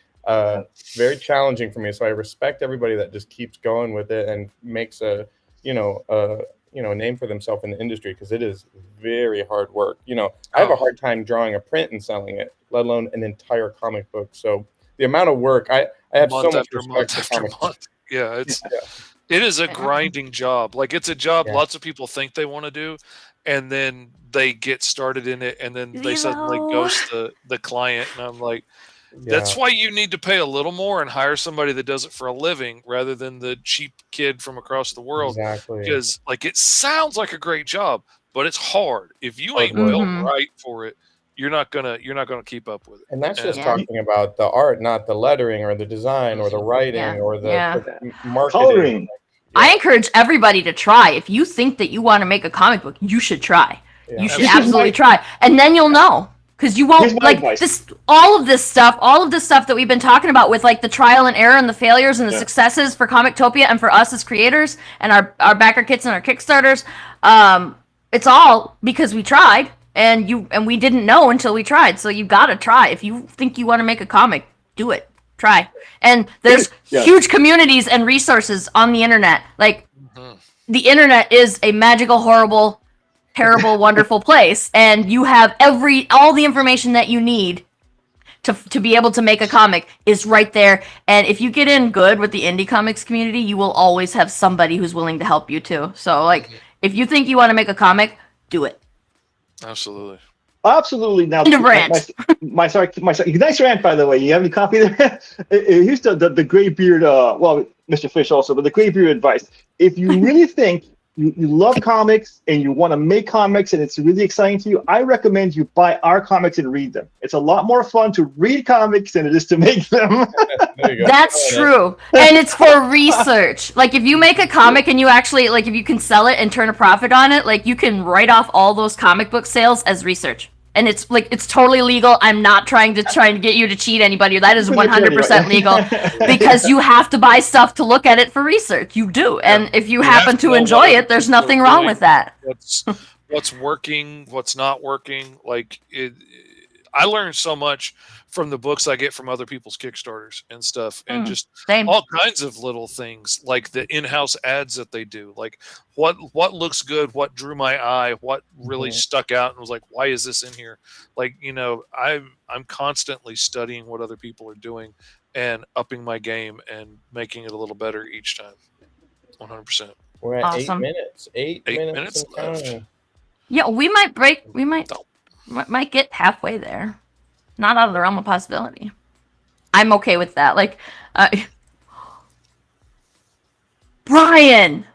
very challenging for me. So I respect everybody that just keeps going with it and makes a name for themselves in the industry, because it is very hard work. I have a hard time drawing a print and selling it, let alone an entire comic book. So the amount of work, I have so much respect for comics. Yeah, it is a grinding job. Like it's a job lots of people think they want to do, and then they get started in it, and then they suddenly ghost the client. And I'm like, that's why you need to pay a little more and hire somebody that does it for a living rather than the cheap kid from across the world. Exactly. Because like it sounds like a great job, but it's hard. If you ain't built right for it, you're not gonna keep up with it. And that's just talking about the art, not the lettering or the design or the writing or the marketing. Coloring. I encourage everybody to try. If you think that you want to make a comic book, you should try. You should absolutely try, and then you'll know. because you Here's won't my like advice. this. All of this stuff that we've been talking about with like the trial and error and the failures and the Yeah. successes for Comictopia and for us as creators and our backer kits and our Kickstarters. It's all because we tried and we didn't know until we tried. So you gotta try. If you think you want to make a comic, do it. Try. And there's Yeah. huge communities and resources on the internet. Like the internet is a magical, horrible, terrible, wonderful place, and you have all the information that you need to be able to make a comic is right there. And if you get in good with the indie comics community, you will always have somebody who's willing to help you too. So like, if you think you want to make a comic, do it. Absolutely. Absolutely. Now, End of rant. my nice rant, by the way. You have any copy there? Here's the gray beard. Well, Mr. Fish also, but the gray beard advice. If you really think you love comics and you want to make comics and it's really exciting to you, I recommend you buy our comics and read them. It's a lot more fun to read comics than it is to make them. There you go. That's true. And it's for research. Like if you make a comic and you actually like if you can sell it and turn a profit on it, like you can write off all those comic book sales as research. And it's like it's totally legal. I'm not trying to get you to cheat anybody. That is 100% legal because you have to buy stuff to look at it for research. You do. And if you happen to enjoy it, there's nothing wrong with that. What's working, what's not working. Like I learned so much from the books I get from other people's Kickstarters and stuff, and just Same. all kinds of little things like the in-house ads that they do, like what looks good, what drew my eye, what really stuck out and was like, why is this in here? Like, you know, I'm constantly studying what other people are doing and upping my game and making it a little better each time. 100%. We're at Awesome. 8 minutes. 8 minutes and left. counting. Yeah, we might might get halfway there. Not out of the realm of possibility. I'm okay with that. Like, Brian,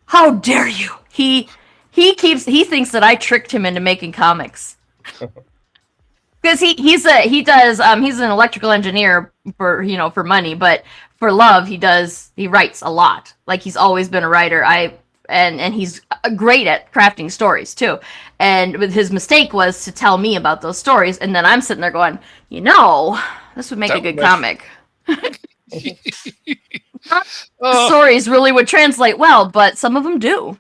how dare you? He thinks that I tricked him into making comics. Because he's an electrical engineer for money, but for love he writes a lot. Like he's always been a writer. And he's great at crafting stories too. And his mistake was to tell me about those stories, and then I'm sitting there going, this would make a good comic. Stories really would translate well, but some of them do.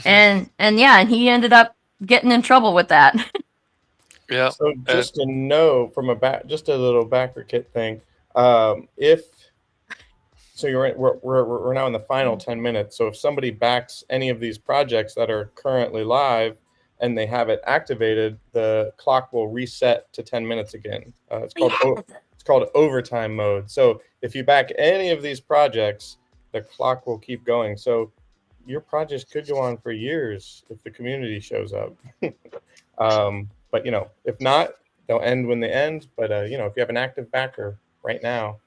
And he ended up getting in trouble with that. Yeah. So just to know from just a little backer kit thing, we're now in the final 10 minutes. So if somebody backs any of these projects that are currently live and they have it activated, the clock will reset to 10 minutes again. It's called overtime mode. So if you back any of these projects, the clock will keep going. So your projects could go on for years if the community shows up. But if not, they'll end when they end. But if you have an active backer right now,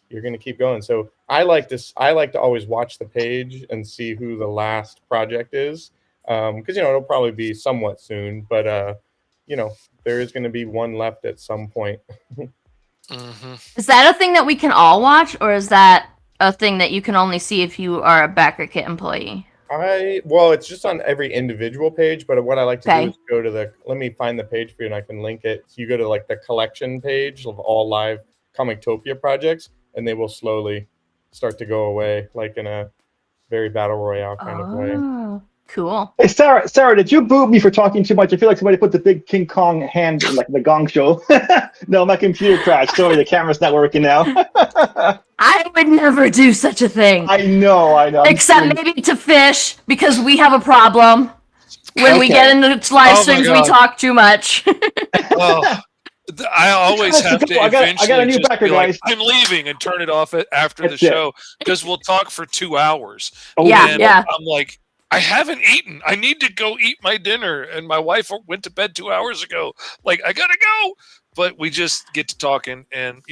you're going to keep going. So I like to always watch the page and see who the last project is, because it'll probably be somewhat soon, but there is going to be one left at some point. Is that a thing that we can all watch, or is that a thing that you can only see if you are a backer kit employee? It's just on every individual page, but what I like to do is go to let me find the page for you and I can link it. So you go to like the collection page of all live Comictopia projects, and they will slowly start to go away, like in a very battle royale kind of way. Cool. Hey, Sarah, did you boo me for talking too much? I feel like somebody put the big King Kong hand in like the Gong Show. No, my computer crashed. Sorry, the camera's not working now. I would never do such a thing. I know. Except maybe to Fish, because we have a problem. When we get into live streams, we talk too much. Well, I always have to eventually I got a new backer, like, guys. I'm leaving and turn it off after the show because we'll talk for 2 hours. Yeah. I'm like, I haven't eaten. I need to go eat my dinner. And my wife went to bed 2 hours ago. Like, I gotta go. But we just get to talking, and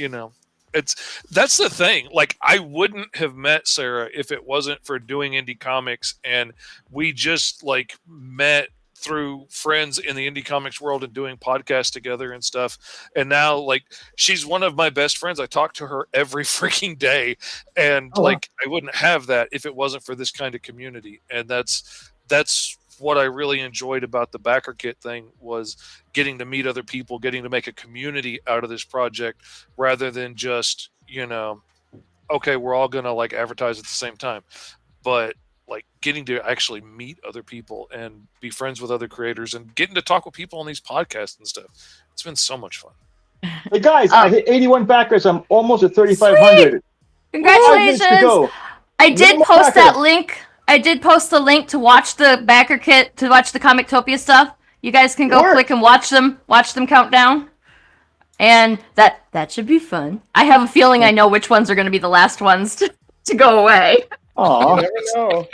that's the thing. Like, I wouldn't have met Sarah if it wasn't for doing indie comics, and we just like met through friends in the indie comics world and doing podcasts together and stuff. And now, like, she's one of my best friends. I talk to her every freaking day, and I wouldn't have that if it wasn't for this kind of community. And that's what I really enjoyed about the backer kit thing was getting to meet other people, getting to make a community out of this project rather than just, okay, we're all going to like advertise at the same time, but like getting to actually meet other people and be friends with other creators and getting to talk with people on these podcasts and stuff. It's been so much fun. Hey guys, I hit 81 backers. I'm almost at 3,500. Congratulations! 5 minutes to go. I did One more post backer. that link. I did post the link to watch the backer kit, to watch the Comictopia stuff. You guys can go Work. click and watch them count down. And that should be fun. I have a feeling I know which ones are going to be the last ones to go away. You Aw. never know.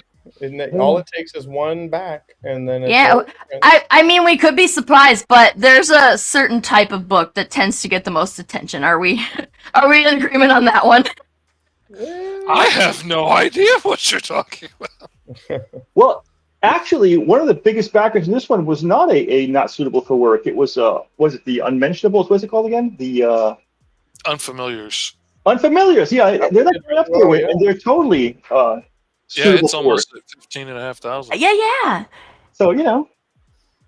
All it takes is one back, and then it's Yeah, over. I mean, we could be surprised, but there's a certain type of book that tends to get the most attention. Are we in agreement on that one? I have no idea what you're talking about. Well, actually, one of the biggest backers in this one was not a not suitable for work. It was it the Unmentionables? What's it called again? The Unfamiliars. Unfamiliars. Yeah, they're like right up there, Yeah. and they're totally Yeah, suitable it's for almost work. at 15,500. Yeah. So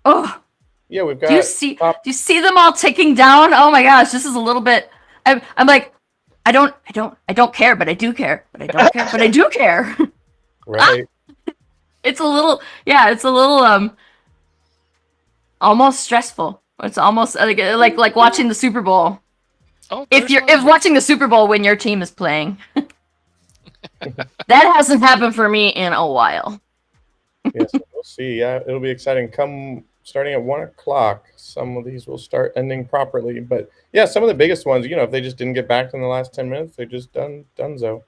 Oh, Yeah, we've got. do you see them all ticking down? Oh my gosh, this is a little bit. I'm like, I don't care, but I do care, but I don't care, but I do care. Right. It's a little, almost stressful. It's almost like watching the Super Bowl. Oh, If watching the Super Bowl when your team is playing. That hasn't happened for me in a while. Yeah, so we'll see. Yeah, it'll be exciting. Come starting at 1:00. Some of these will start ending properly, but yeah, some of the biggest ones, if they just didn't get back in the last 10 minutes, they're just donezo.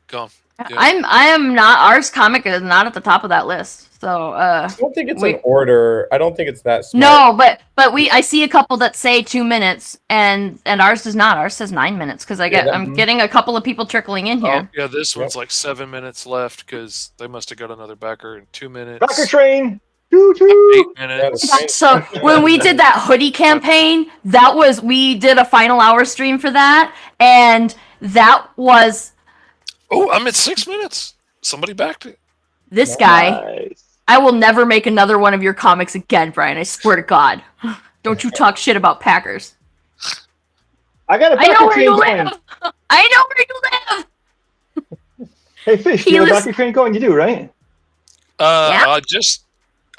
gone. Yeah. I am not. Ours comic is not at the top of that list. So I don't think it's Wait. an order. I don't think it's that smart. no, but I see a couple that say 2 minutes, and ours does not. Ours says 9 minutes because I'm getting a couple of people trickling in here. Oh, yeah, this one's like 7 minutes left because they must have got another backer in 2 minutes. backer train. Choo choo. 8 minutes. Yeah, So when we did that hoodie campaign, we did a final hour stream for that, and that was Oh, I'm at 6 minutes. Somebody backed it. this guy. Nice. I will never make another one of your comics again, Brian. I swear to God. Don't you talk shit about Packers. I got a I know backer where train you going. live. I know where you live. Hey, Fish, He you have a lives- backer train going? You do, right? Yeah. I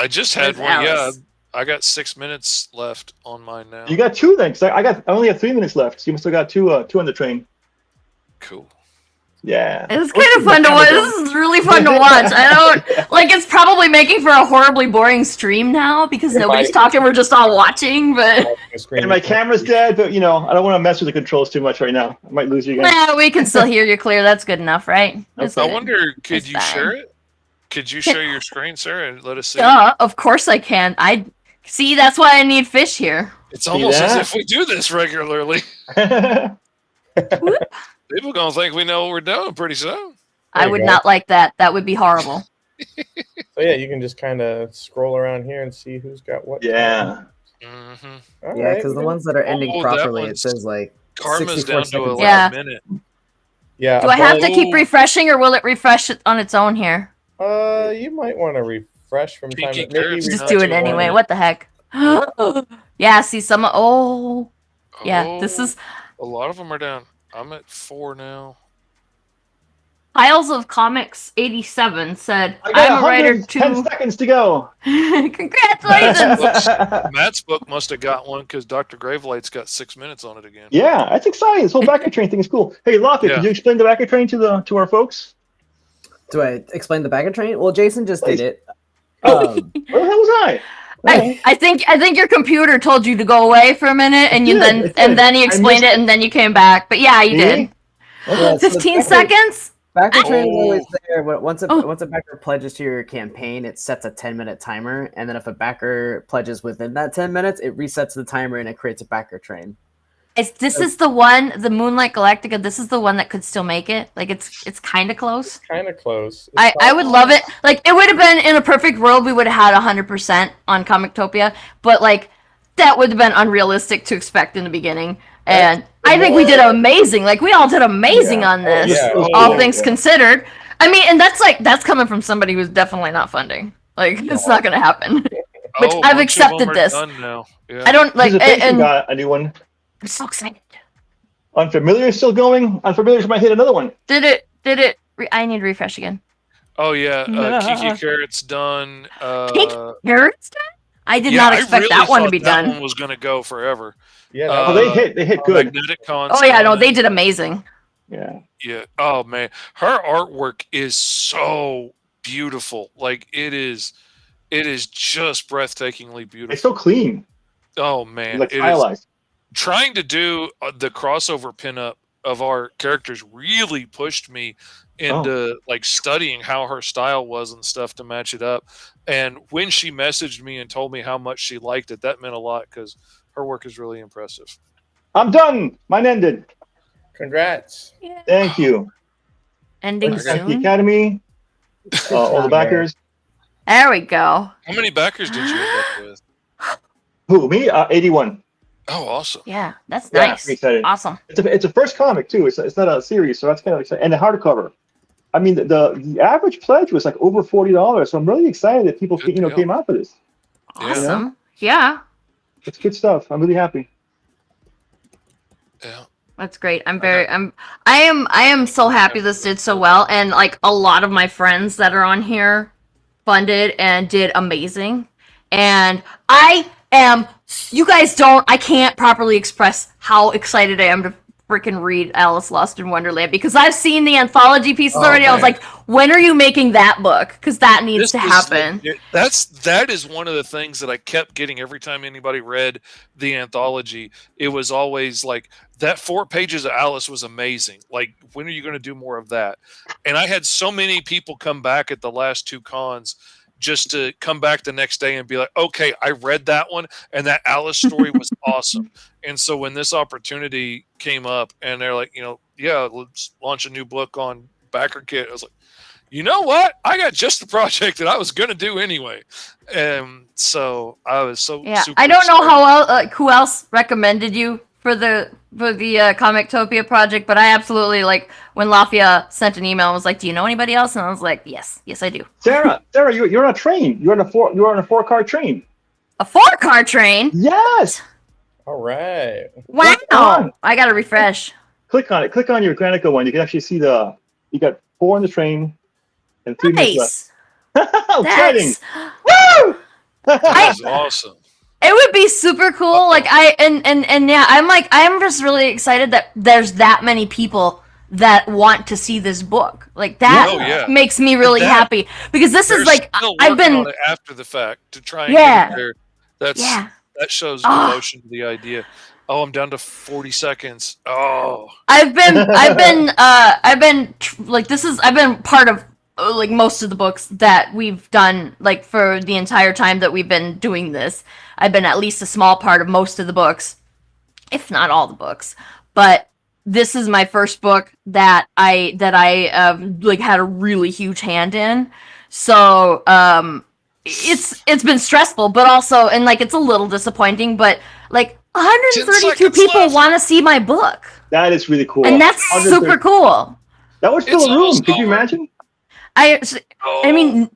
just had Where's one. Yeah, Alice? I got 6 minutes left on mine now. You got two then, because I only have 3 minutes left. So you still got two on the train. Cool. Yeah. It's kind of fun to watch. This is really fun to watch. I don't like. It's probably making for a horribly boring stream now because nobody's talking. We're just all watching. But And my camera's dead, but I don't want to mess with the controls too much right now. I might lose you again. nah, we can still hear you clear. That's good enough, right? That's I good. wonder, could It's you fine. share it? Could you share your screen, Sarah, and let us see? Of course I can. I see. That's why I need Fish here. It's almost as that? if we do this regularly. People gonna think we know what we're doing pretty soon. I you would go. not like that. That would be horrible. So yeah, you can just kind of scroll around here and see who's got what. Yeah. Mm-hmm. All Yeah, right, because the good. ones that are ending Oh, that properly, it one's- says like Karma's 64 down to seconds. Yeah. a minute. Yeah. Do I have to above- keep refreshing, or will it refresh it on its own here? You might want to refresh from time Pinky to maybe curves, Just not do too it anyway. long. What the heck? Yeah. See some. Oh, yeah. This Oh, is a lot of them are down. I'm at 4 now. Piles of Comics 87 said, I got I'm a writer 110 too. seconds to go. Congratulations. Matt's book must have got one because Dr. Gravelight's got 6 minutes on it again. Yeah, that's exciting. This whole backer train thing is cool. Hey, Locke, Yeah. could you explain the backer train to our folks? Do I explain the backer train? Well, Jason just did it. Where the hell was I? I think your computer told you to go away for a minute, and you It did, it did. then he I explained missed it, and then you came back. But yeah, you See? did. Yeah, so 15 backer- seconds. Backer train is Oh. always there, but once Oh. a backer pledges to your campaign, it sets a 10-minute timer, and then if a backer pledges within that 10 minutes, it resets the timer and it creates a backer train. This is the one, the Moonlight Galactica. This is the one that could still make it. Like it's kind of close. kind of close. I would love it. Like it would have been in a perfect world, we would have had 100% on Comictopia, but like that would have been unrealistic to expect in the beginning. And I think we did amazing. Like we all did amazing Yeah. on this, yeah. all Yeah. things considered. I mean, and that's coming from somebody who's definitely not funding. Like it's not gonna happen. Which Oh, a I've bunch of them accepted are this. done now. Yeah. I don't like, Here's the thing, and got a new one. I'm so excited. Unfamiliar is still going. Unfamiliar might hit another one. Did it? I need to refresh again. Oh yeah, Kiki Carrot's done. Pink Carrots done? I did not expect that one to be that done. one was gonna go forever. Yeah, Oh, they hit good. Magnetic Con. Oh yeah, no, they did amazing. Yeah. Yeah. Oh man, her artwork is so beautiful. Like it is just breathtakingly beautiful. It's so clean. Oh man, Like it is. stylized. Trying to do the crossover pinup of our characters really pushed me into like studying how her style was and stuff to match it up. And when she messaged me and told me how much she liked it, that meant a lot because her work is really impressive. I'm done. Mine ended. Congrats. Thank you. Ending Like to thank the soon. Academy, all the backers. There we go. How many backers did you end up with? Who, me? 81. Oh, awesome. Yeah, that's Yeah, nice. pretty excited. Awesome. It's a first comic too. It's not a series, so that's kind of exciting. And the hardcover. I mean, the average pledge was like over $40, so I'm really excited that people Good deal. came out for this. Yeah. Awesome. Yeah. It's good stuff. I'm really happy. Yeah. That's great. I am so happy this did so well, and like a lot of my friends that are on here funded and did amazing. And I can't properly express how excited I am to freaking read Alice Lost in Wonderland because I've seen the anthology pieces already. I was man. like, when are you making that book? Because that needs to is happen. that is one of the things that I kept getting every time anybody read the anthology. It was always like that 4 pages of Alice was amazing. Like, when are you going to do more of that? And I had so many people come back at the last 2 cons just to come back the next day and be like, okay, I read that one and that Alice story was awesome. And so when this opportunity came up and they're like, yeah, let's launch a new book on Backer Kit, I was like, you know what? I got just the project that I was going to do anyway. And so I was so super I don't know excited. how who else recommended you for the Comictopia project, but I absolutely like when Lafia sent an email and was like, "Do you know anybody else?" And I was like, "Yes, I do." Sarah, you're on a train. You're on a 4-car train. A 4-car train. Yes. All right. Wow! on. I gotta refresh. Click on it. Click on your Granica one. You can actually see you got 4 on the train and 3 minutes Nice. left. Exciting. That's Woo! That was awesome. it would be super cool. Like yeah, I'm just really excited that there's that many people that want to see this book. Like that Oh, yeah. makes me really That- happy because this They're is like still I've working been on it after the fact to try and Yeah. get it there. That shows Ah. devotion to the idea. Oh, I'm down to 40 seconds. Oh, I've been part of like most of the books that we've done like for the entire time that we've been doing this. I've been at least a small part of most of the books, if not all the books. But this is my first book that I like had a really huge hand in. So it's been stressful, but also and like it's a little disappointing, but like 132 seconds people left. want to see my book. That is really cool. And that's 130 super cool. That would fill It's a room. almost Could you over. imagine? I mean,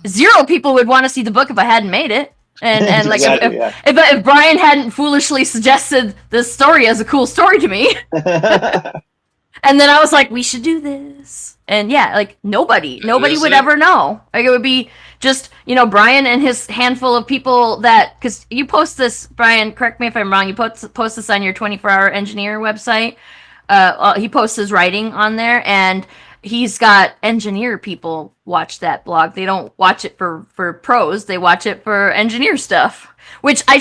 0 people would want to see the book if I hadn't made it. And like Exactly, yeah. if Brian hadn't foolishly suggested this story as a cool story to me, and then I was like, we should do this. And yeah, like nobody is would it. ever know. Like it would be just, Brian and his handful of people that, because you post this, Brian, correct me if I'm wrong, you post this on your 24-hour engineer website. He posts his writing on there, and he's got engineer people watch that blog. They don't watch it for pros. They watch it for engineer stuff, which I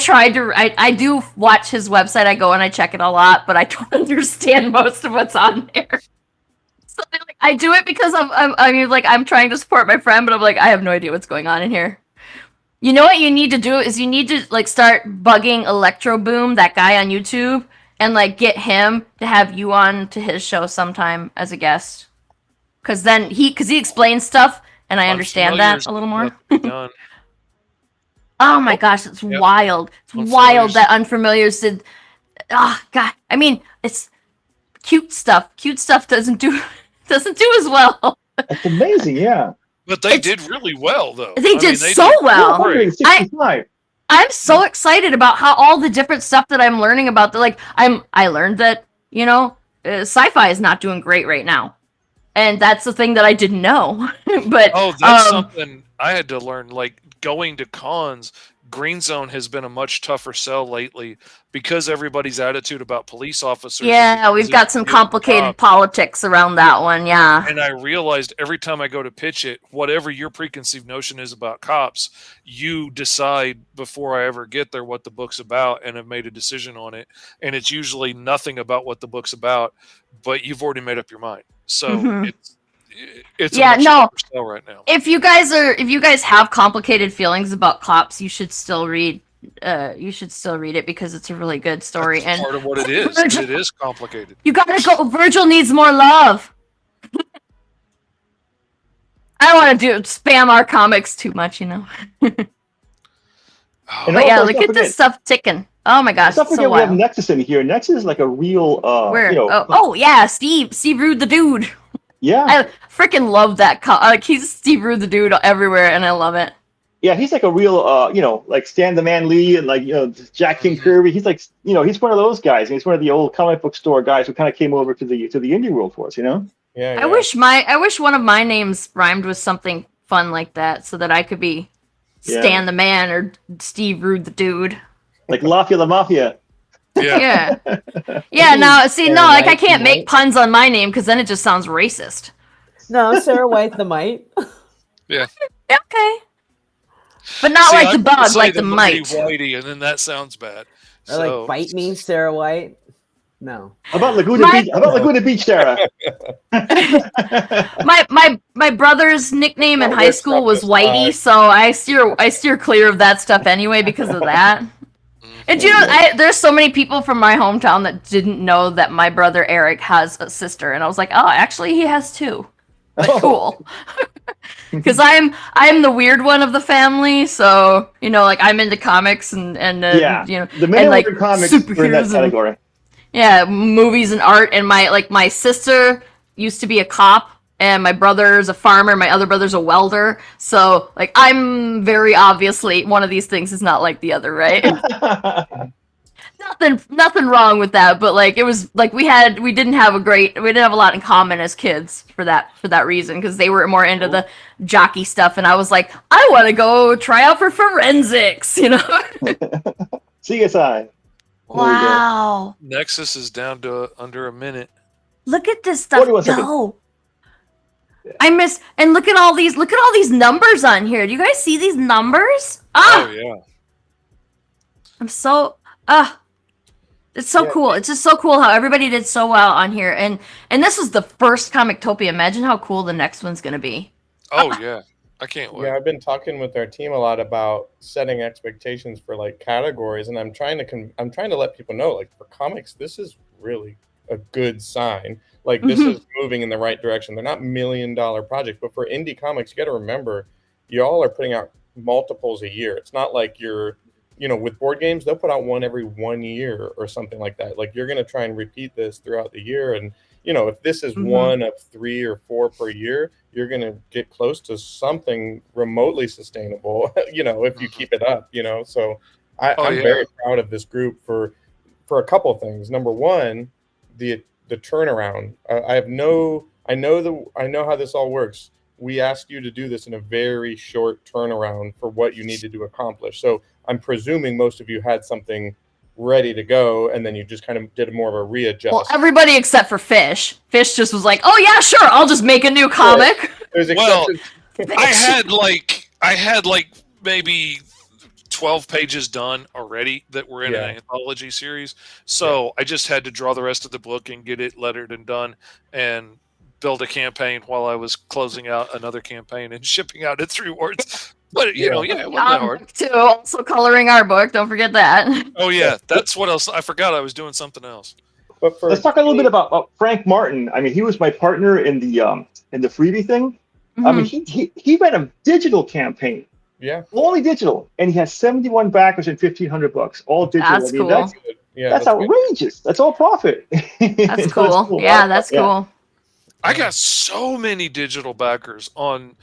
do watch his website. I go and I check it a lot, but I don't understand most of what's on there. So like, I do it because I'm trying to support my friend, but I'm like, I have no idea what's going on in here. You know what you need to do is you need to like start bugging Electro Boom, that guy on YouTube, and like get him to have you on to his show sometime as a guest. Because then he explains stuff, and I understand that a little more. Done. Oh my gosh, it's Yep. wild. It's Unfamiliars. wild that Unfamiliars did. Oh god, I mean, it's cute stuff. Cute stuff doesn't do as well. That's amazing, yeah. But they did really well, though. They did so did well. great. 165. I'm so excited about how all the different stuff that I'm learning about. I learned that sci-fi is not doing great right now, and that's the thing that I didn't know. But that's something I had to learn. Like going to cons, Green Zone has been a much tougher sell lately because everybody's attitude about police officers. Yeah, we've got some complicated politics around that one. Yeah. And I realized every time I go to pitch it, whatever your preconceived notion is about cops, you decide before I ever get there what the book's about and have made a decision on it. And it's usually nothing about what the book's about, but you've already made up your mind. So it's a much tougher sell right now. If you guys have complicated feelings about cops, you should still read. You should still read it because it's a really good story. That's and part of what it is. It is complicated. You gotta go. Virgil needs more love. I don't want to spam our comics too much, And But yeah, also, look don't at forget- this stuff ticking. Oh my gosh, Don't it's so forget we have wild. Nexus in here. Nexus is like a real, Where? you know, Oh yeah, Steve Rude the dude. yeah, I freaking love that. He's Steve Rude the dude everywhere, and I love it. yeah. He's like a real, you know, like Stan the Man Lee and like Jack King Kirby. He's like, he's one of those guys. He's one of the old comic book store guys who kind of came over to the indie world for us. Yeah. I wish one of my names rhymed with something fun like that, so that I could be Stan the Man or Steve Rude the dude. Like Lafia the Mafia. Yeah. Yeah. Now, see, no, like I White can't the make Mite. puns on my name because then it just sounds racist. No, Sarah White the Mite. Yeah. Okay. But not See, like I the was gonna bug, say like the that mite. Whitey, and then that sounds bad. Or like bite me, Sarah White. No. How about Laguna Beach? How about Laguna Beach, Sarah? My brother's nickname in Oh, high let's school stop was this Whitey, so I steer clear of that stuff anyway because of that. And there's so many people from my hometown that didn't know that my brother Eric has a sister, and I was like, oh, actually, he has two. Like, cool. Because I'm the weird one of the family, so like I'm into comics and Yeah. the The men and who like read comics are in that superheroes and category. yeah, movies and art. And my sister used to be a cop, and my brother's a farmer. My other brother's a welder. So like I'm very obviously one of these things is not like the other, right? Nothing wrong with that, but like it was like we didn't have a lot in common as kids for that reason, because they were more into the jockey stuff, and I was like, I want to go try out for forensics, CSI. Wow. Nexus is down to under a minute. Look at this stuff. 41 seconds. No. I miss, and look at all these numbers on here. Do you guys see these numbers? Oh yeah. I'm so it's so cool. It's just so cool how everybody did so well on here. And this was the first Comictopia. Imagine how cool the next one's gonna be. Oh yeah. I can't wait. Yeah, I've been talking with our team a lot about setting expectations for like categories, and I'm trying to let people know, like, for comics, this is really a good sign. Like, this is moving in the right direction. They're not $1 million projects, but for indie comics, you got to remember, y'all are putting out multiples a year. It's not like you're, with board games, they'll put out one every 1 year or something like that. Like, you're going to try and repeat this throughout the year, and if this is one of 3 or 4 per year, you're going to get close to something remotely sustainable, if you keep it up, So I'm very proud of this group for a couple of things. Number one, the turnaround. I know how this all works. We asked you to do this in a very short turnaround for what you needed to accomplish. So I'm presuming most of you had something ready to go, and then you just kind of did more of a readjust. Well, everybody except for Fish. Fish just was like, "Oh yeah, sure, I'll just make a new comic." There's Well, exceptions. I had like maybe 12 pages done already that were in an anthology series. So I just had to draw the rest of the book and get it lettered and done and build a campaign while I was closing out another campaign and shipping out its rewards. But it wasn't that hard. Too, also coloring our book. Don't forget that. Oh yeah, that's what else. I forgot I was doing something else. But Let's talk a little bit about Frank Martin. I mean, he was my partner in the freebie thing. I mean, he ran a digital campain. Yeah. Only digital, and he has 71 backers and $1,500, all digital. That's I mean, cool. That's outrageous. That's all profit. That's cool. Yeah, that's cool. I got so many digital backers on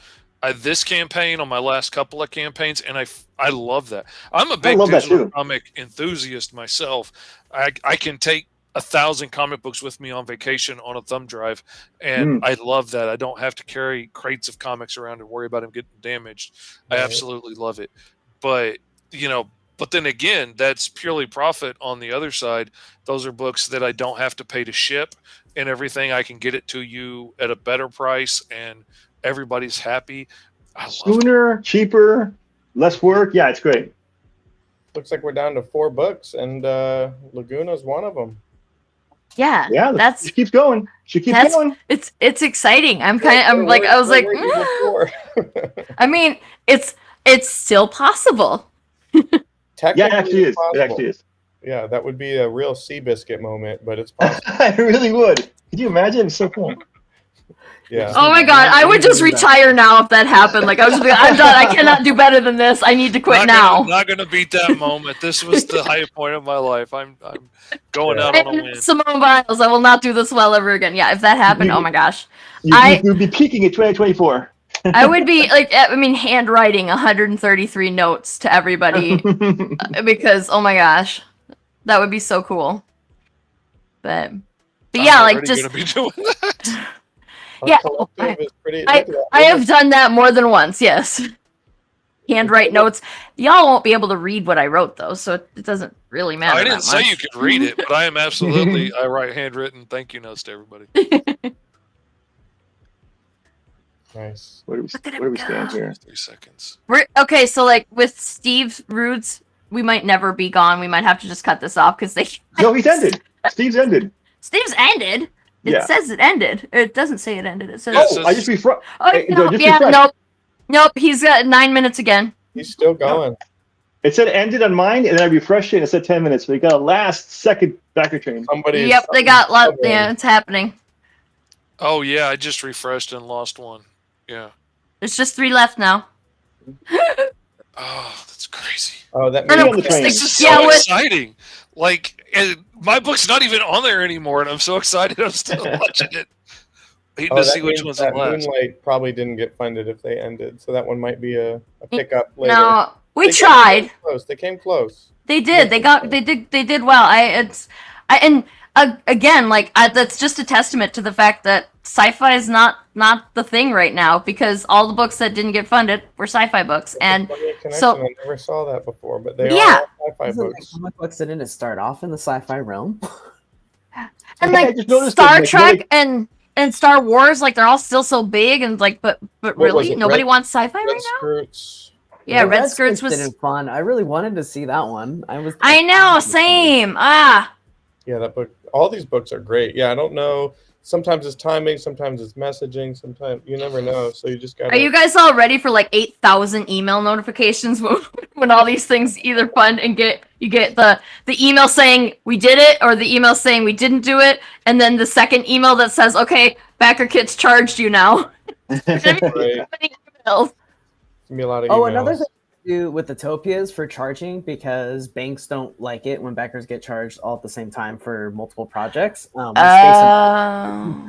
this campaign on my last couple of campaigns, and I love that. I'm a big love that digital too. comic enthusiast myself. I can take 1,000 comic books with me on vacation on a thumb drive, and I love that. I don't have to carry crates of comics around and worry about them getting damaged. I Right. absolutely love it. But but then again, that's purely profit. On the other side, those are books that I don't have to pay to ship and everything. I can get it to you at a better price, and everybody's happy. I love it. Sooner, cheaper, less work. Yeah, it's great. Looks like we're down to 4 books, and Laguna's one of them. Yeah, Yeah, that's she keeps going. She keeps that's going. it's exciting. I'm like I was like, I mean, it's still possible. Yeah, it actually is. It actually is. Yeah, that would be a real Seabiscuit moment, but it's possible. I really would. Could you imagine? It's so cool. Yeah. Oh my god, I would just retire now if that happened. Like I was just like, I'm done. I cannot do better than this. I need to quit now. Not gonna beat that moment. This was the high point of my life. I'm going out on a win. Simone Biles, I will not do this well ever again. Yeah, if that happened, oh my gosh. You'd be peaking at 2024. I would be like, I mean, handwriting 133 notes to everybody because, oh my gosh, that would be so cool. But yeah, I'm like already just gonna be doing that. yeah, Collective is pretty, I have done that more than once. Yes, handwrite notes. Y'all won't be able to read what I wrote though, so it doesn't really matter. I didn't that say much. you could read it, but I am absolutely. I write handwritten thank you notes to everybody. Nice. Where do we stand here? 3 seconds. We're okay. So like with Steve Roots, we might never be gone. We might have to just cut this off because they. No, he's ended. Steve's ended. Steve's ended. It Yeah. says it ended. It doesn't say it ended. It says. Yeah, it Oh, says- I just refreshed. Oh, Hey, no, just yeah, refresh. nope. He's got 9 minutes again. He's still going. It said ended on mine, and then I refreshed it, and it said 10 minutes. So we got a last second backer train. Somebody. Yep, they got lot. Yeah, it's happening. Oh yeah, I just refreshed and lost one. Yeah. There's just 3 left now. Oh, that's crazy. Oh, that I know, on the train. This is so Yeah, what- exciting. Like, my book's not even on there anymore, and I'm so excited. I'm still watching it. Waiting to see which one's the that last. Moonlight probably didn't get funded if they ended, so that one might be a pickup later. No, we They tried. came close. They came close. They did. They did well. Again, like that's just a testament to the fact that sci-fi is not the thing right now because all the books that didn't get funded were sci-fi books, and Funny connection. so- I never saw that before, but they Yeah. are all sci-fi Isn't books. comic books didn't it start off in the sci-fi realm? and Yeah, I like just noticed Star that, like, Trek and Star Wars, like they're all still so big and like, but was really it, nobody Red- wants sci-fi Red right now. Skirts. Yeah, The Red Skirts was. didn't fun. I really wanted to see that one. I know, same. Yeah, that book. All these books are great. Yeah, I don't know. Sometimes it's timing, sometimes it's messaging, sometimes you never know. So you just gotta. Are you guys all ready for like 8,000 email notifications when all these things either fund and you get the email saying we did it or the email saying we didn't do it, and then the second email that says okay, Backer Kit's charged you now. There's gonna be so many emails. Gonna be a lot of Oh, emails. another thing to do with the Topias for charging because banks don't like it when backers get charged all at the same time for multiple projects. We space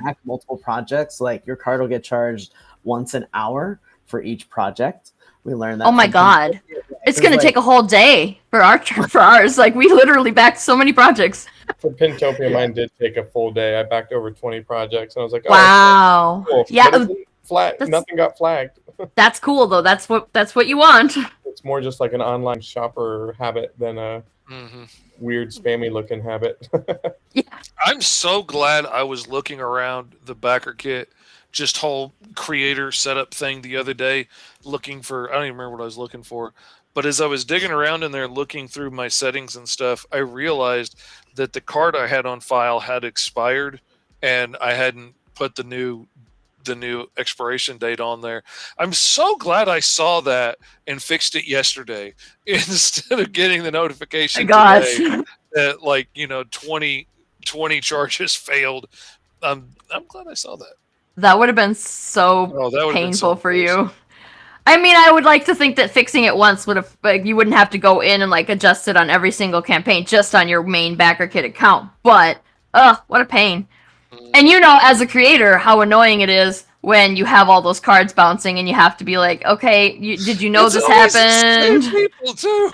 back multiple projects, like your card will get charged once an hour for each project. We learned that. Oh my from god. Comictopia. It's gonna like- take a whole day for ours. Like we literally backed so many projects. For Comictopia, mine did take a full day. I backed over 20 projects, and I was like, "Oh, Wow. cool." Yeah, But it's flat. that's- Nothing got flagged. that's cool though. That's what you want. It's more just like an online shopper habit than a Mhm. weird spammy looking habit. I'm so glad I was looking around the backer kit, just whole creator setup thing the other day, looking for, I don't even remember what I was looking for. But as I was digging around in there, looking through my settings and stuff, I realized that the card I had on file had expired, and I hadn't put the new expiration date on there. I'm so glad I saw that and fixed it yesterday instead of getting the notification Gosh. today that, like, 20 charges failed. I'm glad I saw that. That would have been so Oh, that would have been painful so for crazy. you. I mean, I would like to think that fixing it once would have, like, you wouldn't have to go in and like adjust it on every single campaign, just on your main backer kit account. But, what a pain! And as a creator, how annoying it is when you have all those cards bouncing and you have to be like, okay, did you know It's this always the happened? same people too.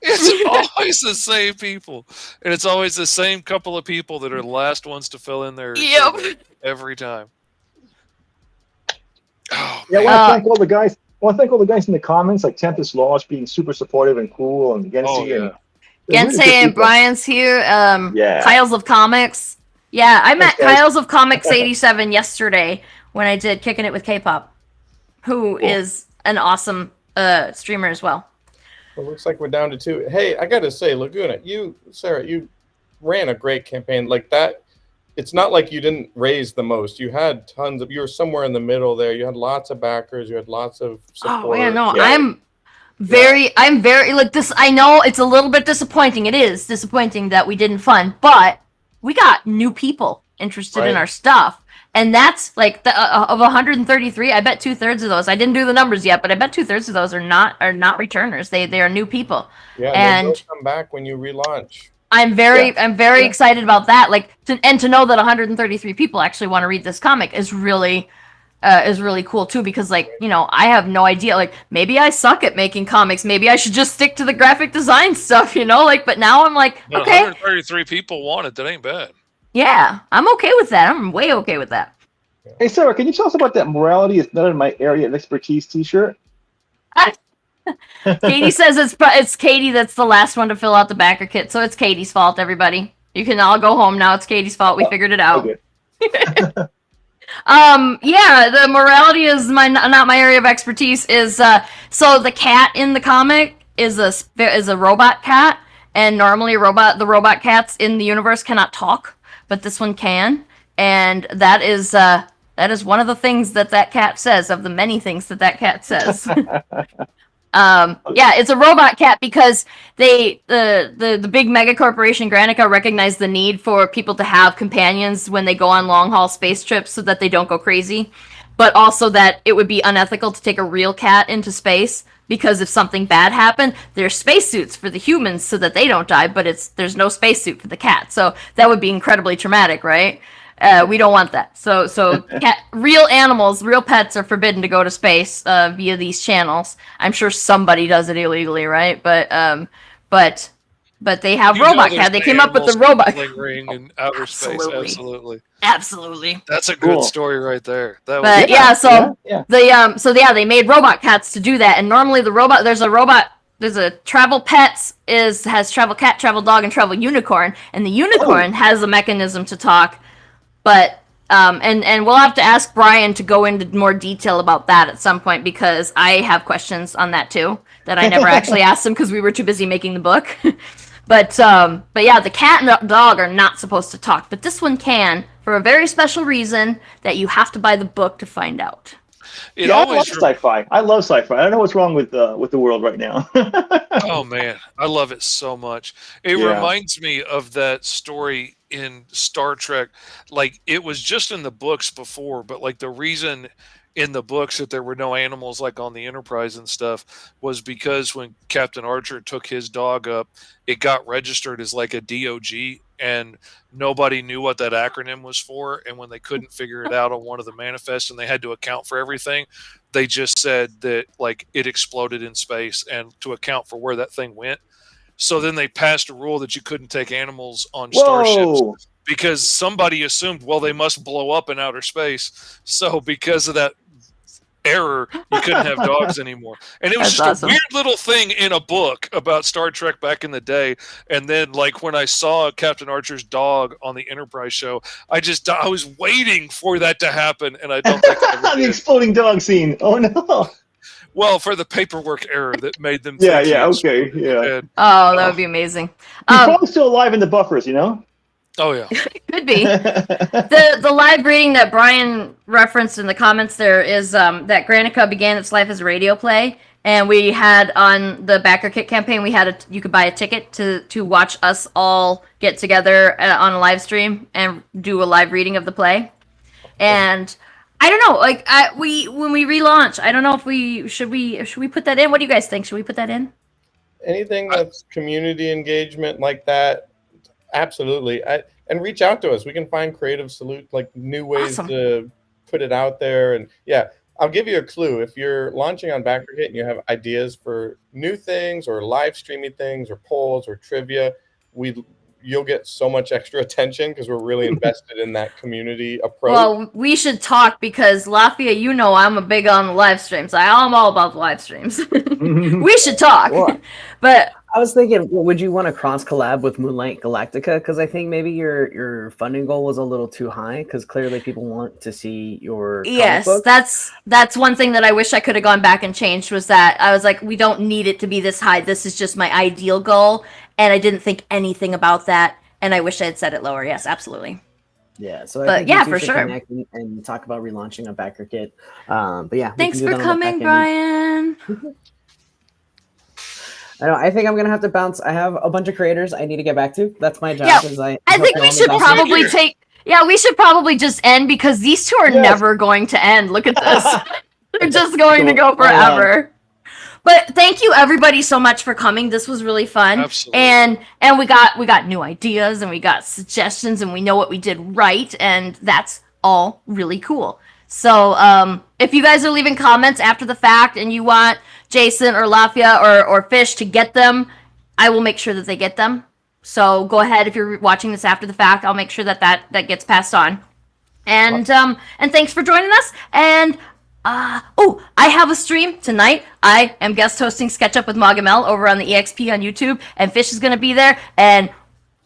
It's always the same people, and it's always the same couple of people that are the last ones to fill in their Yep. name every time. Oh Yeah, I man. want to thank all the guys. I want to thank all the guys in the comments, like Tempest Launch being super supportive and cool, and Gensi Oh, yeah. and they're really Gensei good and people. Brian's here. Yeah. Kyle's of Comics. Yeah, I met Thanks, guys. Kyle's of Comics 87 yesterday when I did Kicking It with K-pop, who Cool. is an awesome streamer as well. It looks like we're down to 2. Hey, I gotta say, Laguna, Sarah, you ran a great campaign like that. It's not like you didn't raise the most. You had tons of. You were somewhere in the middle there. You had lots of backers. You had lots of support. Oh yeah, no, Yeah. I'm very like this. I know it's a little bit disappointing. It is disappointing that we didn't fund, but we got new people interested in Right. our stuff, and that's like of 133. I bet 2/3 of those. I didn't do the numbers yet, but I bet 2/3 of those are not returners. They are new people. Yeah, and they will come back when you relaunch. I'm very excited about that. Like, to know that 133 people actually want to read this comic is really cool too. Because, like, you know, I have no idea. Like, maybe I suck at making comics. Maybe I should just stick to the graphic design stuff. You know, like. But now I'm like, No, okay, 133 people want it. That ain't bad. yeah, I'm okay with that. I'm way okay with that. Hey, Sarah, can you tell us about that morality is not in my area of expertise T-shirt? Katie says it's Katie that's the last one to fill out the backer kit, so it's Katie's fault. Everybody, you can all go home now. It's Katie's fault. We figured it out. Okay. Yeah, the morality is not my area of expertise. Is so the cat in the comic is a robot cat, and normally the robot cats in the universe cannot talk, but this one can, and that is one of the things that cat says, of the many things that cat says. Yeah, it's a robot cat because the big mega corporation Granica recognized the need for people to have companions when they go on long haul space trips so that they don't go crazy, but also that it would be unethical to take a real cat into space because if something bad happened, there's spacesuits for the humans so that they don't die, but there's no spacesuit for the cat, so that would be incredibly traumatic, right? We don't want that. So real animals, real pets are forbidden to go to space via these channels. I'm sure somebody does it illegally, right? But they have You know robot there's cat. They an came up with the animal robot. lingering in outer space. Absolutely. Absolutely. Absolutely. That's a Cool. good story right there. That was But yeah, so yeah. they made robot cats to do that. And normally there's a travel pets has travel cat, travel dog, and travel unicorn. And the unicorn has a mechanism to talk. But and we'll have to ask Brian to go into more detail about that at some point because I have questions on that too that I never actually asked him because we were too busy making the book. But yeah, the cat and the dog are not supposed to talk, but this one can for a very special reason that you have to buy the book to find out. It I love always sci-fi. I love sci-fi. I don't know what's wrong with the world right now. Oh man, I love it so much. It Yeah. reminds me of that story in Star Trek. Like it was just in the books before, but like the reason in the books that there were no animals like on the Enterprise and stuff was because when Captain Archer took his dog up, it got registered as like a DOG and nobody knew what that acronym was for. And when they couldn't figure it out on one of the manifests and they had to account for everything, they just said that like it exploded in space and to account for where that thing went. So then they passed a rule that you couldn't take animals on starships Whoa! because somebody assumed, well, they must blow up in outer space. So because of that error, you couldn't have dogs anymore. And it was That's just awesome. a weird little thing in a book about Star Trek back in the day. And then like when I saw Captain Archer's dog on the Enterprise show, I was waiting for that to happen. And I don't think it ever The did. exploding dog scene. Oh no! Well, for the paperwork error that made them Yeah, think he yeah, was okay, yeah. dead. Oh, that would be amazing. He's probably still alive in the buffers, you know. Oh yeah. Could be. The live reading that Brian referenced in the comments there is that Granica began its life as a radio play, and we had on the Backer Kit campaign you could buy a ticket to watch us all get together on a live stream and do a live reading of the play. And I don't know, like when we relaunch, I don't know if we should put that in. What do you guys think? Should we put that in? Anything that's community engagement like that, absolutely. And reach out to us. We can find creative new ways Awesome. to put it out there. And yeah, I'll give you a clue. If you're launching on BackerKit and you have ideas for new things or live streaming things or polls or trivia, you'll get so much extra attention because we're really invested in that community approach. Well, we should talk because Lafayette, you know I'm a big on the live streams. I'm all about the live streams. We should talk. Well, But I was thinking, would you want to cross collab with Moonlight Galactica? Because I think maybe your funding goal was a little too high. Because clearly people want to see your comic yes, book. that's one thing that I wish I could have gone back and changed, was that I was like, we don't need it to be this high. This is just my ideal goal, and I didn't think anything about that. And I wish I had set it lower. Yes, absolutely. Yeah, so I But think you yeah, two for should sure. connect and talk about relaunching a BackerKit. But yeah, we Thanks can do for that on the coming, back end. Brian. I think I'm gonna have to bounce. I have a bunch of creators I need to get back to. That's my job. Yeah, is I help think you we on the should back end. probably take. Yeah, we should probably just end because these two are Yes. never going to end. Look at this. They're just going to Go go on. forever. But thank you everybody so much for coming. This was really fun. Absolutely. And we got new ideas and we got suggestions and we know what we did right, and that's all really cool. So if you guys are leaving comments after the fact and you want Jason or Lafayette or Fish to get them, I will make sure that they get them. So go ahead, if you're watching this after the fact, I'll make sure that gets passed on. And thanks for joining us. And I have a stream tonight. I am guest hosting SketchUp with Magamel over on the EXP on YouTube, and Fish is gonna be there, and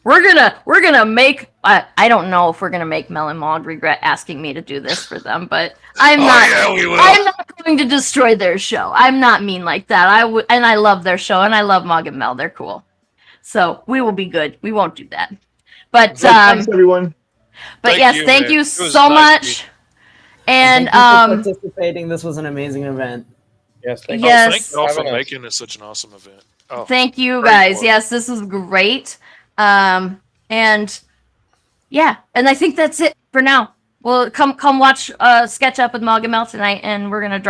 we're gonna make. I don't know if we're gonna make Mel and Maud regret asking me to do this for them, but I'm not. Yeah, we will. I'm not going to destroy their show. I'm not mean like that. And I love their show, and I love Mog and Mel. They're cool. So we will be good. We won't do that. But Thanks, everyone. but Thank yes, you, thank man. you It was so nice much. meeting And thank you for participating. This was an amazing event. Yes, thank Yes. Oh, thank you all for Having us. making it such an awesome event. Oh, thank you great guys. work. Yes, this was great. And yeah, and I think that's it for now. Well, come watch SketchUp with Mog and Mel tonight, and we're gonna drop.